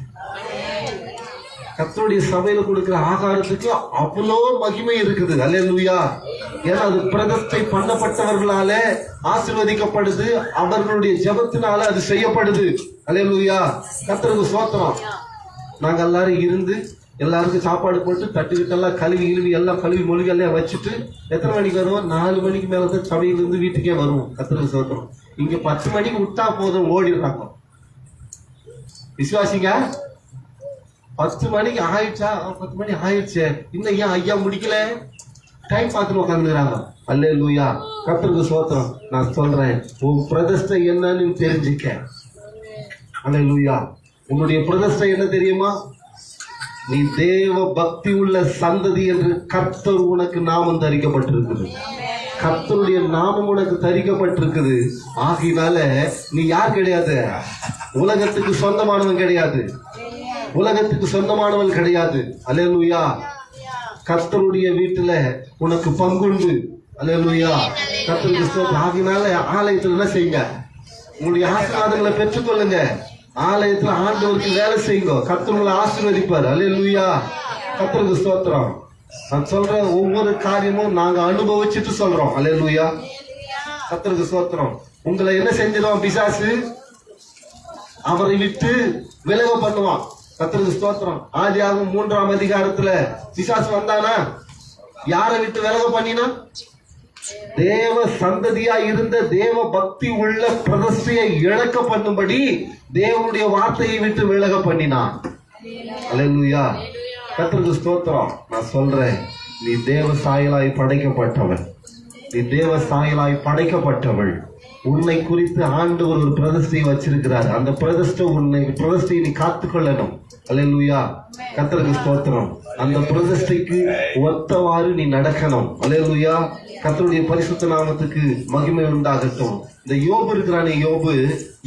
கர்த்தருடைய சபையில கொடுக்கிற ஆகாரத்துக்கு அவ்வளோ மகிமை இருக்குது. அல்லேலூயா. ஏன்னா அது பிரதிஷ்டை பண்ணப்பட்டவர்களால ஆசீர்வதிக்கப்படுது. அவர்களுடைய ஜெபத்தினால அது செய்யப்படுது. அல்லேலூயா. கர்த்தருக்கு ஸ்தோத்திரம். நாங்க எல்லாரும் இருந்து எல்லாருக்கும் சாப்பாடு போட்டு தட்டுக்கிட்டெல்லாம் கழுவி எல்லாம் கழுவி மொழிகள்லாம் வச்சுட்டு எத்தனை மணிக்கு வருவோம்? 4 மணிக்கு மேலதான் சபையிலிருந்து வீட்டுக்கே வருவோம். கர்த்தருக்கு ஸ்தோத்திரம். இங்க 10 மணிக்கு விட்டா போதும், ஓடிடுறாங்க. விசுவாசிங்க. 10 மணிக்கு ஆயிடுச்சா? 10 மணி ஆயிடுச்சு, இன்னும் ஏன் ஐயா முடிக்கல? டைம் பார்த்துட்டு உட்காந்துக்கிறாங்க. அல்லேலூயா. கர்த்தருக்கு ஸ்தோத்திரம். நான் சொல்றேன், உன் பிரதிஷ்டை என்னன்னு தெரிஞ்சுக்க. அல்லேலூயா. உன்னுடைய பிரதிஷ்டை என்ன தெரியுமா? நீ தேவ பக்தி உள்ள சந்ததி என்று கர்த்தர் உனக்கு நாமம் தரிக்கப்பட்டிருக்குது. கர்த்தருடைய நாமம் உனக்கு தரிக்கப்பட்டிருக்குது. ஆகினால நீ யார் கிடையாது? உலகத்துக்கு சொந்தமானவன் கிடையாது. உலகத்துக்கு சொந்தமானவன் கிடையாது. அல்லேலூயா. கர்த்தருடைய வீட்டுல உனக்கு பங்குண்டு. அல்லேலூயா. கர்த்தருக்கு ஸ்தோத்திரம். ஆகினால ஆலயத்துல என்ன செய்யுங்க? உங்களுடைய ஆசீர்வாதங்களை பெற்றுக்கொள்ளுங்க. ஆலயத்துல ஆண்டவருக்கு வேலை செய்யுங்க. கர்த்தர் உங்களை ஆசீர்வதிப்பார். அல்லேலூயா. கர்த்தருக்கு ஸ்தோத்திரம். நான் சொல்றேன், ஒவ்வொரு காரியமும் நாங்க அனுபவிச்சுட்டு சொல்றோம். அல்லேலூயா. கர்த்தருக்கு ஸ்தோத்திரம். உங்களை என்ன செஞ்சிருவான் பிசாசு? அவரை விட்டு விலக பண்ணுவான். கர்த்தருக்கு ஸ்தோத்திரம். ஆதியாகமம் 3ஆம் அதிகாரத்துல பிசாசு வந்தானா? யாரை விட்டு விலக பண்ணினா? தேவ சந்ததியா இருந்த தேவ பக்தி உள்ள பிரதிஷ்டையை இழக்க பண்ணும்படி தேவனுடைய வார்த்தையை விட்டு விலக பண்ணினான். அல்லேலூயா. கர்த்தருக்கு ஸ்தோத்திரம். நான் சொல்றேன், நீ தேவ சாயலாய் படைக்கப்பட்டவன். நீ தேவ சாயலாய் படைக்கப்பட்டவள். உன்னை குறித்து ஆண்டவர் ஒரு பிரதிஷ்டையை வச்சிருக்கிறார். அந்த பிரதிஷ்டை நீ காத்துக்கொள்ளணும். அல்லேலூயா, கர்த்தருக்கு ஸ்தோத்திரம். அந்த பிரதிஷ்டைக்கு ஒத்தவாறு நீ நடக்கணும். அல்லேலூயா, கர்த்தருடைய பரிசுத்த நாமத்துக்கு மகிமை உண்டாகட்டும். இந்த யோபு இருக்கிறானே, யோபு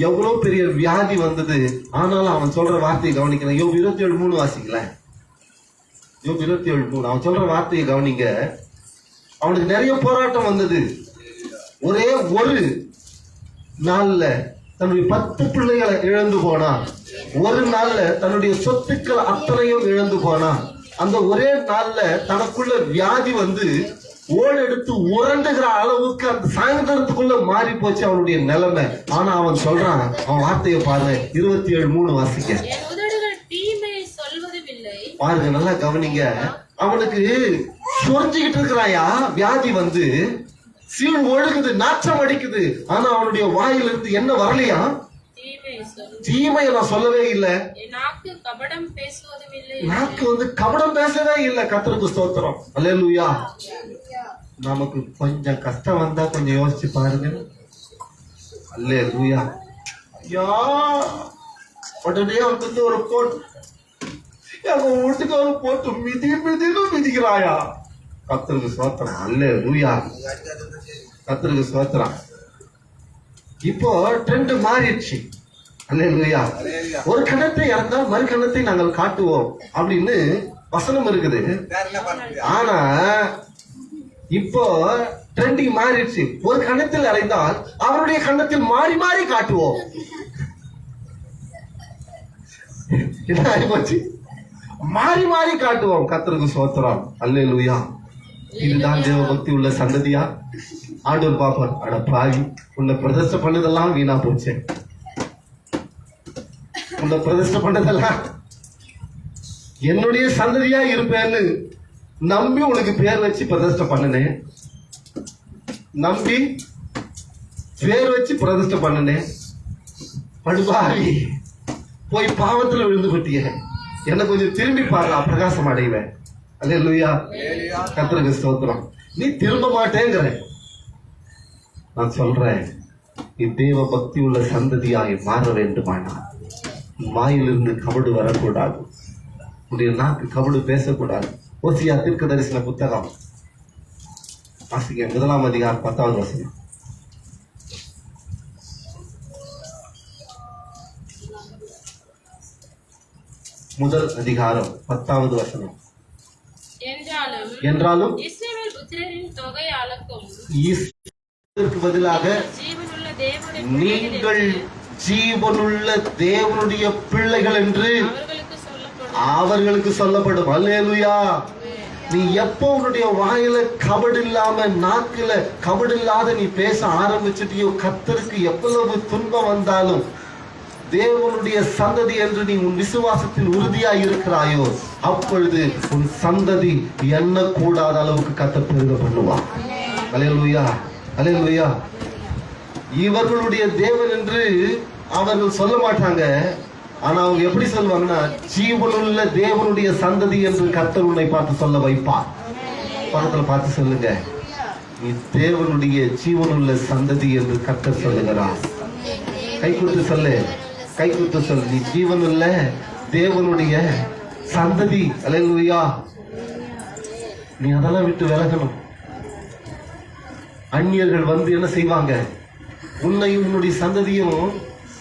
எவ்வளவு பெரிய வியாதி வந்தது, ஆனாலும் அவன் சொல்ற வார்த்தையை கவனிக்கிறேன். யோபு 27:3 வாசிக்கல. யோபு 27:3 அவன் சொல்ற வார்த்தையை கவனிங்க. அவனுக்கு நிறைய போராட்டம் வந்தது. ஒரே ஒரு நாள்ல தன்னுடைய 10 பிள்ளைகளை இழந்து போனான். ஒரு நாள்ல தன்னுடைய சொத்துக்கள் அத்தனையும் இழந்து போனான். அந்த ஒரே நாள்ல தனக்குள்ள வியாதி வந்து ஓடெடுத்து உரண்டுகிற அளவுக்கு அந்த சாயந்தரத்துக்குள்ள மாறி போச்சு அவனுடைய நிலைமை. ஆனா அவன் சொல்றான், அவன் வார்த்தையை பாருங்க, 27:3 வாசிக்க. என் உதடுகள் தீமையை சொல்வதும் இல்லை. பாருங்க, நல்லா கவனிங்க. அவனுக்கு சொரிஞ்சுக்கிட்டு இருக்கிறாயா வியாதி வந்து, சீழ் ஒழுகுது, நாற்றம் அடிக்குது. ஆனா அவனுடைய வாயிலிருந்து என்ன வரலையா? தீமையை நான் சொல்லவே இல்லை. நாக்கு கபடம் பேசுவதும் இல்லை. நாக்கு வந்து கபடம் பேசவே இல்லை. கர்த்தருக்கு ஸ்தோத்திரம். அல்லேலூயா. நமக்கு கொஞ்சம் கஷ்டம் வந்தா கொஞ்சம் யோசிச்சு பாருங்க. அல்லேலூயா. ஐயா, உடனே வந்து ஒரு போட்டு எங்க வீட்டுக்கு போட்டு மிதிக்கிறாயா? கர்த்தருக்கு ஸ்தோத்திரம். அல்லேலூயா, கர்த்தருக்கு ஸ்தோத்திரம். இப்போ ட்ரெண்ட் மாறிடுச்சு. அல்லேலூயா. ஒரு கணத்தை இறந்தால் மறு கணத்தை நாங்கள் காட்டுவோம் அப்படின்னு வசனம் இருக்குது. ஆனா இப்போ ட்ரெண்டிங் மாறிடுச்சு. ஒரு கணத்தில் அறைந்தால் அவருடைய கணத்தில் மாறி மாறி காட்டுவோம். என்ன ஆயிப்போச்சு? மாறி மாறி காட்டுவோம். கர்த்தருக்கு ஸ்தோத்திரம். அல்லேலூயா. இதுதான் தேவ பக்தி உள்ள சந்ததியா? ஆண்டவர் பாப்பார், அட பாவி, உன்னை பிரதிஷ்டை பண்ணதெல்லாம் வீணா போச்சு. உன்னை பிரதிஷ்டை பண்ணதெல்லாம் என்னுடைய சந்ததியா இருப்பேன்னு நம்பி உனக்கு பேர் வச்சு பிரதிஷ்டை பண்ணினேன். நம்பி பேர் வச்சு பிரதிஷ்டை பண்ணினேன். படுபாவி, போய் பாவத்துல விழுந்து பட்டிய. என்ன கொஞ்சம் திரும்பி பாருங்க, பிரகாசம் அடைவேன். அல்லேலூயா, கர்த்தருக்கு ஸ்தோத்திரம். நீ திரும்ப மாட்டேங்கிற. நான் சொல்றேன், நீ தேவ பக்தி உள்ள சந்ததியாய் மாற வேண்டுமானால் வாயிலிருந்து கபடு வரக்கூடாது. உடைய நாக்கு கபடு பேசக்கூடாது. ஓசியா தீர்க்க தரிசன புத்தகம் வாசிக்க, 1 அதிகாரம் 10வது வசனம். முதல் அதிகாரம் 10வது வசனம். என்றாலும் இஸ்ரவேல் புத்திரரின் தொகை அளக்கும். ஈஸ்வருக்கு பதிலாக ஜீவனுள்ள தேவனுடைய நீங்கள் ஜீவனுள்ள தேவனுடைய பிள்ளைகள் என்று அவர்களுக்கு சொல்லப்படும். அல்லேலூயா. நீ எப்போ உன்னுடைய வாயில கபடு இல்லாம, நாக்குல கபடு இல்லாத நீ பேச ஆரம்பிச்சிட்டியோ, கர்த்தருக்கு எவ்வளவு துன்பம் வந்தாலும் தேவனுடைய சந்ததி என்று நீ உன் விசுவாசத்தில் உறுதியாய் இருக்கிறாயோ, அப்பொழுது உன் சந்ததி எண்ணக்கூடாத அளவுக்கு கர்த்தர் பெருக பண்ணுவான். அல்லேலூயா, அல்லேலூயா. இவர்களுடைய தேவன் என்று அவர்கள் சொல்ல மாட்டாங்க. ஆனா அவங்க எப்படி சொல்லுவாங்கன்னா, ஜீவனுள்ள தேவனுடைய சந்ததி என்று கர்த்தர் உன்னை பார்த்து சொல்ல வைப்பார். பக்கத்துல பார்த்து சொல்லுங்க, நீ தேவனுடைய ஜீவனுள்ள சந்ததி என்று கர்த்தர் சொல்லுகிறார். கை கொடுத்து சொல்லு, கை கொடுத்து சொல்லு, நீ ஜீவனுள்ள தேவனுடைய சந்ததி. அல்லேலூயா. நீ அதெல்லாம் விட்டு விலகணும். அந்நியர்கள் வந்து என்ன செய்வாங்க? உன்னையும் உன்னுடைய சந்ததியும்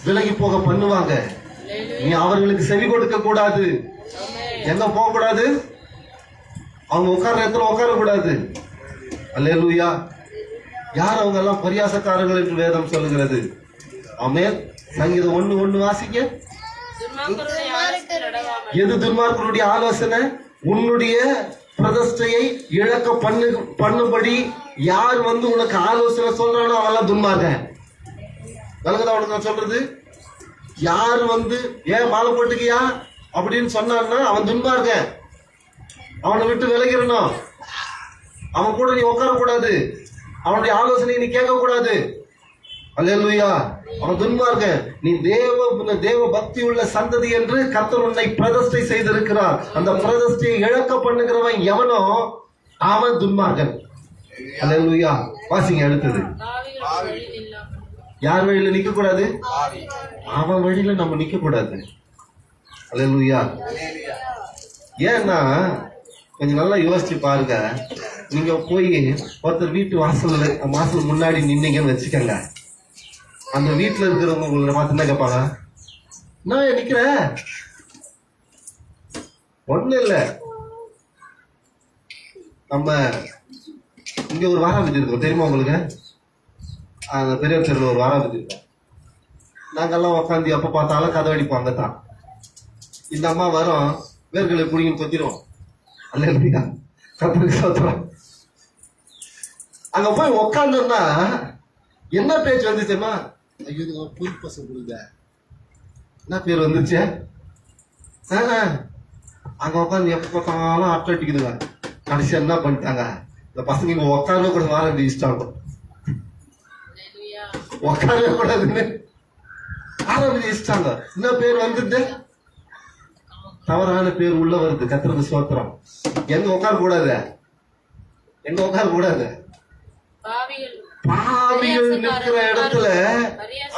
விலகி போக பண்ணுவாங்க. நீ அவர்களுக்கு செவி கொடுக்க கூடாது. எங்க போக கூடாது? அவங்க உட்கார்ற இடத்துல உட்கார கூடாது. அல்லேலூயா. யார் அவங்க எல்லாம்? பரியாசக்காரர்கள் என்று வேதம் சொல்லுகிறது. ஆமென். சங்கீதம் 1:1 வாசிக்க. எது துன்மார்க்கருடைய ஆலோசனை? உன்னுடைய பிரதிஷ்டையை இழக்க பண்ணும்படி யார் வந்து உனக்கு ஆலோசனை சொல்றானோ அவெல்லாம் துன்மார்க்கன். விளங்குதா உனக்கு நான் சொல்றது? யார் வந்து ஏன் மாலை போட்டுக்கியா அப்படின்னு சொன்னான்னா அவன் துன்மார்க்கன். அவனை விட்டு விலகிடணும். அவன் கூட நீ உட்கார கூடாது. அவனுடைய ஆலோசனை நீ கேட்க கூடாது. அல்லேலூயா. அவன் துன்மார்க்கன். நீ தேவ பக்தி உள்ள சந்ததி என்று கர்த்தர் உன்னை பிரதிஷ்டை செய்திருக்கிறார். அந்த பிரதிஷ்டையை இழக்க பண்ணுகிறவன் எவனோ அவன் துன்மார்க்கன். அல்லேலூயா. வாசிங்க அடுத்தது. யார் வழியில நிக்க கூடாது? அவன் வழியில நம்ம நிக்க கூடாது. அல்லேலூயா. ஏன்னா கொஞ்சம் நல்லா யோசிச்சு பாருங்க. நீங்க போய் ஒருத்தர் வீட்டு வாசல் முன்னாடி நின்னீங்கன்னு வச்சுக்கோங்க. அந்த வீட்டுல இருக்கிறவங்க உங்களை பார்த்து என்ன கேட்பாங்க? நான் நிக்கிற ஒண்ணு இல்ல. நம்ம இங்க ஒரு வாராபதி இருக்கோம், தெரியுமா உங்களுக்கு? அந்த பெரிய தெருவில் ஒரு வாராபதி இருக்கோம். நாங்கெல்லாம் உட்காந்து எப்ப பார்த்தாலும் கதை அடிப்போம். அங்கதான் இந்த அம்மா வரும், வேர்களை குடிங்கன்னு கொத்திடுவோம். அல்லேலூயா, கர்த்தருக்கு ஸ்தோத்திரம். அங்க போய் உட்காந்தோம்னா என்ன பேச்சு வந்துச்சுமா? ஐயோ புது பசங்க கொடுங்க, என்ன பேர் வந்துச்சு? அங்க உட்காந்து எப்ப பார்த்தாலும் அட்டை அடிக்குதுங்க. கடைசி என்ன பண்ணிட்டாங்க, இந்த பசங்க இங்க உட்காரவே கூட வார இஷ்டம் உட்காரவே கூடாதுன்னு ஆரம்பிச்சு இஷ்டாங்க. என்ன பேர் வந்துட்டு? தவறான பேர் உள்ள வருது. கர்த்தருக்கு ஸ்தோத்திரம். எங்க உட்கார கூடாது, எங்க உட்கார கூடாது? பாவிகள் நிற்கிற இடத்துல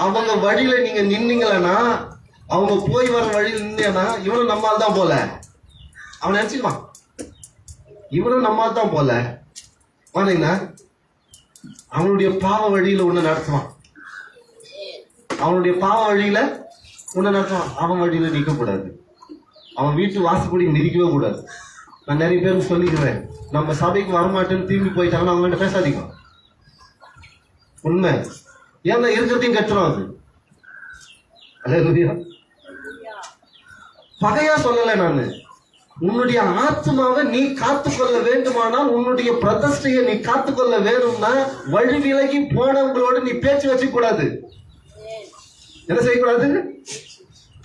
அவங்க வழியில நீங்க நின்னீங்களா, அவங்க போய் வர வழியில் நின்னா இவனும் நம்மால் தான் போல. அவன் நினைச்சுக்குவான் இவனும் நம்மால் தான் போல. வானீங்கன்னா அவனுடைய பாவ வழியில ஒண்ணு நடத்துவான். அவனுடைய பாவ வழியில ஒண்ணு நடத்துவான். அவன் வழியில நிக்க கூடாது. அவன் வீட்டு வாசப்படி மிதிக்கவே கூடாது. நான் நிறைய பேருக்கு சொல்லிக்கிறேன், நம்ம சபைக்கு வரமாட்டேன்னு திரும்பி போயிட்டாங்கன்னா அவங்கள்ட்ட பேசாதீங்க. உண்மை. ஏன்னா இருக்கிறதையும் கட்டுறோம். அது அல்லேலூயா. பகையா சொல்லல நானு. உன்னுடைய ஆத்மாவை நீ காத்துக்கொள்ள வேண்டுமானால், உன்னுடைய பிரதிஷ்டையை நீ காத்துக்கொள்ள வேணும்னா வழி விலகி போனவங்களோட நீ பேச்சு வச்சுக்க கூடாது. என்ன செய்யக்கூடாது?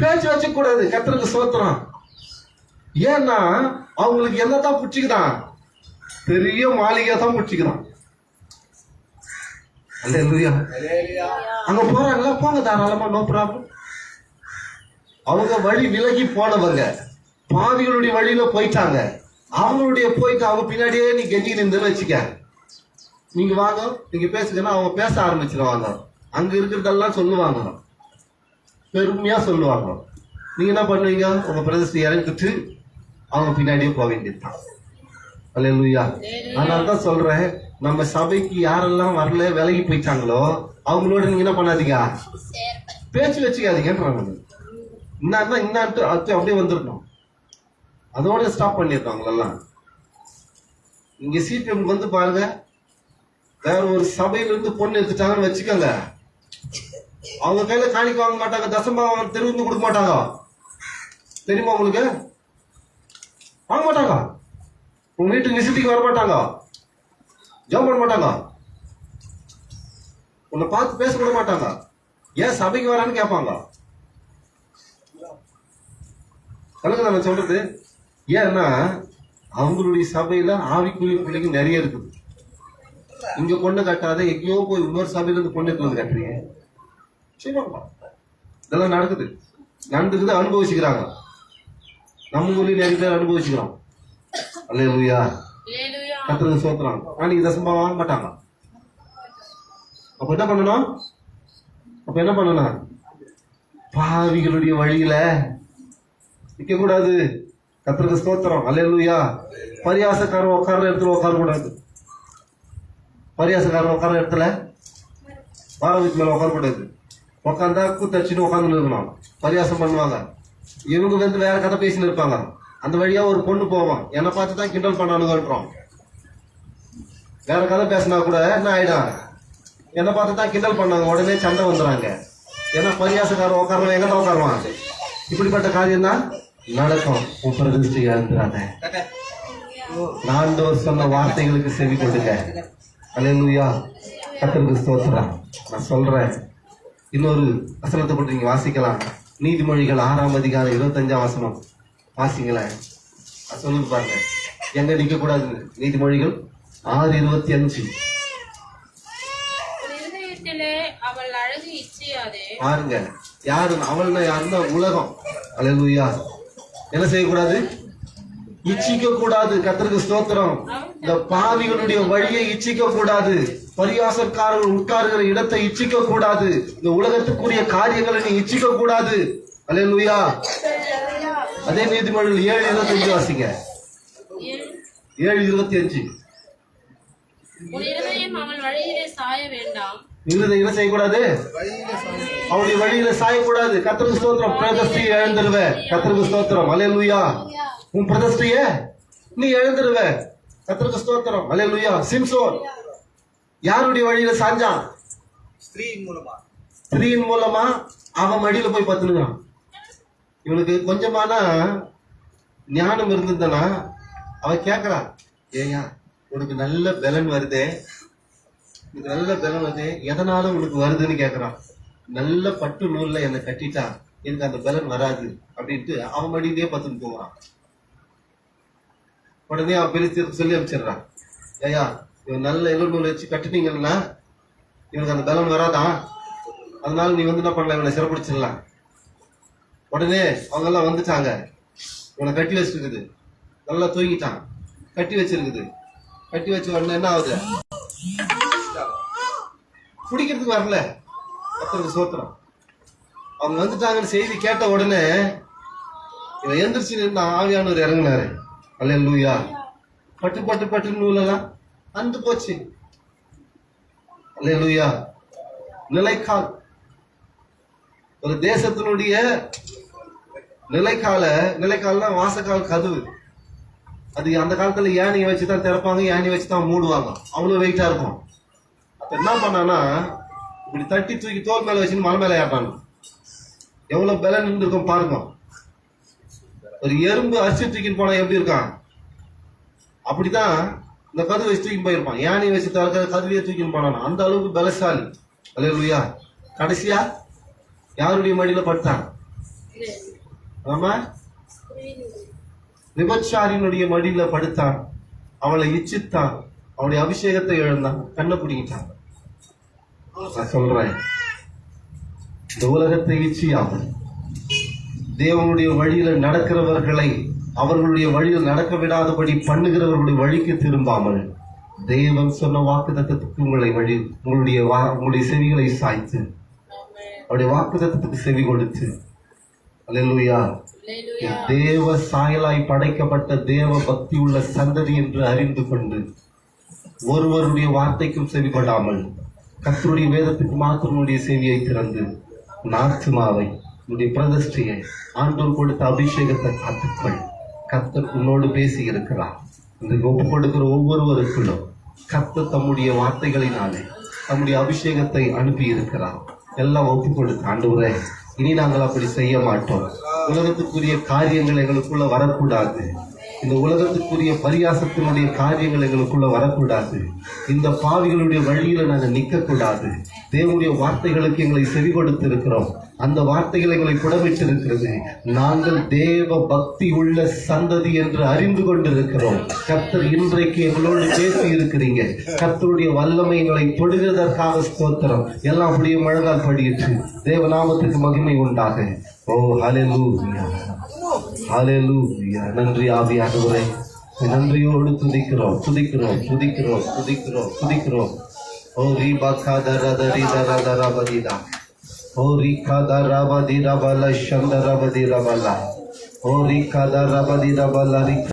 பேச்சு வச்சுக்க கூடாது. கர்த்தருக்கு ஸ்தோத்திரம். ஏன்னா அவங்களுக்கு என்னதான் பிடிச்சிக்குதான்? பெரிய மாளிகை தான் பிடிச்சிக்குதான். அல்லேலூயா. அங்க போறாங்களா, போங்க தாராளமா, நோ ப்ராப்ளம். அவங்க வழி விலகி போனவங்க பாவிகளுடைய வழியில போயிட்டாங்க. அவங்களுடைய போயிட்டு அவங்க பின்னாடியே நீ கெஞ்சி நின்று வச்சுக்க. நீங்க வாங்க, நீங்க பேசுங்கன்னா அவங்க பேச ஆரம்பிச்சிருவாங்க. அங்க இருக்கிறதெல்லாம் சொல்லுவாங்க, பெருமையா சொல்லுவாங்க. நீங்க என்ன பண்ணுவீங்க? உங்க பிரதேசத்தை இறங்கிட்டு அவங்க பின்னாடியே போக வேண்டியதுதான். அல்லேலூயா. அதனாலதான் சொல்றேன், நம்ம சபைக்கு யாரெல்லாம் வரல, விலகி போயிட்டாங்களோ அவங்களோட நீங்க என்ன பண்ணாதீங்க, பேச்சு வச்சுக்காதீங்கன்றாங்க. இன்னான்ட்டு அப்படியே வந்துடணும். அதோட ஸ்டாப் பண்ணிருக்காங்களெல்லாம். இங்க சிபிஎம் வந்து பாருங்க, வேற ஒரு சபையில இருந்து பொண்ணு எடுத்துட்டாங்கன்னு வச்சுக்கோங்க, அவங்க கையில காணிக்க வாங்க மாட்டாங்க, தசம்பாவம் தெருவுக்கு கொடுக்க மாட்டாங்க. தெரியுமா உங்களுக்கு? வாங்க மாட்டாங்க. உங்க வீட்டுக்கு விசிட்டிக்கு வர மாட்டாங்க, ஜாப் பண்ண மாட்டாங்க, உன்னை பார்த்து பேச கூட மாட்டாங்க. ஏன் சபைக்கு வரான்னு கேட்பாங்க. நான் சொல்றது ஏன்னா அவங்களுடைய சபையில ஆவிக்குரிய பிள்ளைங்க நிறைய இருக்குது. இங்க பொண்ணு கட்டாத எங்கேயோ போய் இன்னொரு சபையில இருந்து பொண்ணு எடுத்து வந்து கட்டுறீங்க. இதெல்லாம் நடக்குது, அனுபவிச்சுக்கிறாங்க. நம்ம ஊர்லயும் நிறைய பேர் அனுபவிச்சுக்கிறோம். அல்லேலூயா, கர்த்தருக்கு ஸ்தோத்திரம். நாளைக்கு தசம்பா வாங்க மாட்டாங்க. அப்ப என்ன பண்ணணும்? பாவிகளுடைய வழியில நிக்க கூடாது. கர்த்தருக்கு ஸ்தோத்திரம். அல்லேலூயா. பரியாசக்காரன் உட்கார்ற இடத்துல உட்கார கூடாது. பரியாசக்காரன் உட்கார்ற இடத்துல வாரத்துக்கு மேல உட்கார கூடாது. உட்காந்தா கூத்தடிச்சுட்டு உட்காந்து இருக்கணும். பரியாசம் பண்ணுவாங்க. இவங்க வந்து வேற கதை பேசின்னு இருப்பாங்க. அந்த வழியா ஒரு பொண்ணு போவான், என்னை பார்த்து தான் கிண்டல் பண்ணானுங்கன்றோம். வேற கதை பேசினா கூட என்ன ஆயிடும், என்னை பார்த்து தான் கிண்டல் பண்ணாங்க, உடனே சண்டை வந்துடுறாங்க. ஏன்னா பரியாசக்காரன் உட்காருவான், எங்க தான் உட்காருவான். இப்படிப்பட்ட காரியம் தான் நடக்கும். உன் பிரதிஷ்டை இழந்துடாத. ஆண்டவர் சொன்ன வார்த்தைகளுக்கு செவி கொடுங்க. அல்லேலூயா, கர்த்தருக்கு ஸ்தோத்திரம். நான் சொல்றேன், இன்னொரு வசனத்தை போட்டு நீங்க வாசிக்கலாம். நீதிமொழிகள் 6ஆம் அதிகாரம் 25ஆம் வசனம் வாசிங்களேன். சொல்லுங்க பாருங்க, எங்க நிக்க கூடாது. நீதிமொழிகள் 6:25. அவள் அழகு இச்சையாதே. பாருங்க, யாரு அவள்னா? யாருன்னா உலகம். அல்லேலூயா. என்ன செய்யக்கூடாது? இச்சிக்க கூடாது. கர்த்தருக்கு ஸ்தோத்திரம். இந்த பாவிகளுடைய வழியை இச்சிக்க கூடாது. பரியாசக்காரர்கள் உட்காருகிற இடத்தை இச்சிக்க கூடாது. இந்த உலகத்துக்குரிய காரியங்களை நீ இச்சிக்க கூடாது. அல்லேலூயா. அதே நீதிமொழிகள் 7:25 வாசிங்க. 7:25. உன் இருதயம் அவன் வழியிலே சாய வேண்டாம். இருதயம் என்ன செய்யக்கூடாது? அவனுடைய வழியில சாயக்கூடாது. கர்த்தருக்கு ஸ்தோத்திரம். பிரதிஷ்டையை இழந்துருவ. கர்த்தருக்கு ஸ்தோத்திரம். அல்லேலூயா. உன் பிரதிஷ்டைய நீ இழந்துருவ. கர்த்தருக்கு ஸ்தோத்திரம். அல்லேலூயா. சிம்சோன் யாருடைய வழியில சாஞ்சான்? ஸ்திரீயின் மூலமா அவன் மடியில போய் பத்துனுங்கிறான். இவனுக்கு கொஞ்சமான ஞானம் இருந்ததுன்னா அவன் கேட்கறான், ஏயா உனக்கு நல்ல பலன் வருதே, நல்ல பலன் வருது, எதனால உனக்கு வருதுன்னு கேட்கறான். நல்ல பட்டு நூல்ல என்னை கட்டிட்டா எனக்கு அந்த பலன் வராது அப்படின்ட்டு அவன் மடியிலேயே பத்துன்னு போகிறான். உடனே அவன் பெரிய சொல்லி அமைச்சிடுறான், ஏயா இவன் நல்ல எல்லோர் நூல் வச்சு கட்டினீங்கன்னா இவனுக்கு அந்த பலன் வராதான், அதனால நீ வந்து என்ன பண்ணலாம், இவனை சிறப்பிடிச்சிடலாம். உடனே அவங்க எல்லாம் வந்துட்டாங்க. இவனை கட்டி வச்சிருக்குது, நல்லா தூங்கிட்டான், கட்டி வச்சிருக்குது. கட்டி வச்ச உடனே என்ன ஆகுது, குடிக்கிறதுக்கு வரல. கர்த்தருக்கு ஸ்தோத்திரம். அவங்க வந்துட்டாங்கன்னு செய்தி கேட்ட உடனே இவன் எந்திரிச்சு நின்று ஆவியானவர் இறங்கினாரு. அல்லேலூயா. பட்டு பட்டு பட்டு நூலெல்லாம் அந்து போச்சு. அல்லேலூயா. நிலைக்கால், ஒரு தேசத்தினுடைய நிலைக்கால்னா வாசக்கால் கதவு. அது அந்த காலத்துல யானையை வச்சுதான் திறப்பாங்க, யானையை வச்சுதான் மூடுவாங்க. அவ்வளவு வெயிட்டா இருக்கும். அப்ப என்ன பண்ணானா, இப்படி தட்டி தூக்கி தோல் மேல வச்சுன்னு மலை மேல ஏறான். எவ்வளவு பலன் இருந்திருக்கும் பாருங்க. ஒரு எறும்பு அரிசி தூக்கின்னு போனா எப்படி இருக்கான், அப்படிதான் இந்த கதவு வச்சு தூக்கி போயிருப்பான். யானையை வச்சு திறக்கிற கதவையே தூக்கின்னு போனானா, அந்த அளவுக்கு பலசாலி. அல்லேலூயா. கடைசியா யாருடைய மடியில பட்டான்? ஆமா, விபச்சாரியினுடைய மடியில படுத்தான். அவளை இச்சித்தான். அவளுடைய அபிஷேகத்தை இழந்தான். கண்ணை பிடிக்கிட்டான். நான் சொல்றேன், இந்த உலகத்தை இச்சியாமல் தேவனுடைய வழியில நடக்கிறவர்களை அவர்களுடைய வழியில் நடக்க விடாதபடி பண்ணுகிறவர்களுடைய வழிக்கு திரும்பாமல் தேவன் சொன்ன வாக்குத்தத்தத்துக்கு உங்களுடைய செவிகளை சாய்த்து அவருடைய வாக்குத்தத்தத்துக்கு செவி கொடுத்து, அல்லேலூயா, தேவ சாயலாய் படைக்கப்பட்ட தேவ பக்தி உள்ள சந்ததி என்று அறிந்து கொண்டு ஒருவருடைய வார்த்தைக்கும் செவிப்படாமல் கர்த்தருடைய வேதத்துக்கு மாத்திரனுடைய செவியை திறந்து ஆத்துமாவை உன்னுடைய பிரதிஷ்டையை ஆண்டவர் கொடுத்த அபிஷேகத்தை காத்துக்கொள். கர்த்தர் உன்னோடு பேசி இருக்கிறார். இந்த ஒப்பு கொடுக்கிற ஒவ்வொருவருக்குள்ளும் கர்த்தர் தம்முடைய வார்த்தைகளினாலே தம்முடைய அபிஷேகத்தை அனுப்பி இருக்கிறார். எல்லாம் ஒப்பு கொடுத்து, ஆண்டவரே இனி நாங்கள் அப்படி செய்ய மாட்டோம். உலகத்துக்குரிய காரியங்கள் எங்களுக்குள்ள வரக்கூடாது. இந்த உலகத்துக்குரிய பரியாசத்தினுடைய காரியங்கள் எங்களுக்குள்ள வரக்கூடாது. இந்த பாவிகளுடைய வழியில நாங்கள் நிற்க கூடாது. தேவனுடைய வார்த்தைகளுக்கு எங்களை செவி கொடுத்து இருக்கிறோம். அந்த வார்த்தைகள் எங்களை புடமிட்டு இருக்கிறது. நாங்கள் தேவ பக்தி உள்ள சந்ததி என்று அறிந்து கொண்டிருக்கிறோம். கர்த்தர் இன்றைக்கு எங்களோடு பேசி இருக்கிறீங்க. கர்த்தருடைய வல்லமை எங்களை தொடுகிறதற்காக ஸ்தோத்திரம். எல்லாம் அப்படியே மழகால் படியிற்று. தேவநாமத்துக்கு மகிமை உண்டாக. ஓ ஹல்லேலூயா, ஹல்லேலூயா. நன்றி ஆவியானவரே, நன்றியோடு துதிக்கிறோம் துதிக்கிறோம் துதிக்கிறோம் துதிக்கிறோம் துதிக்கிறோம். ஓ ரீபா காதரதரி தரதரபதிதா, ஓ ரிகாதரபதி ரபல சந்தரபதி ரபல, ஓ ரிகாதரபதி ரபல ரிக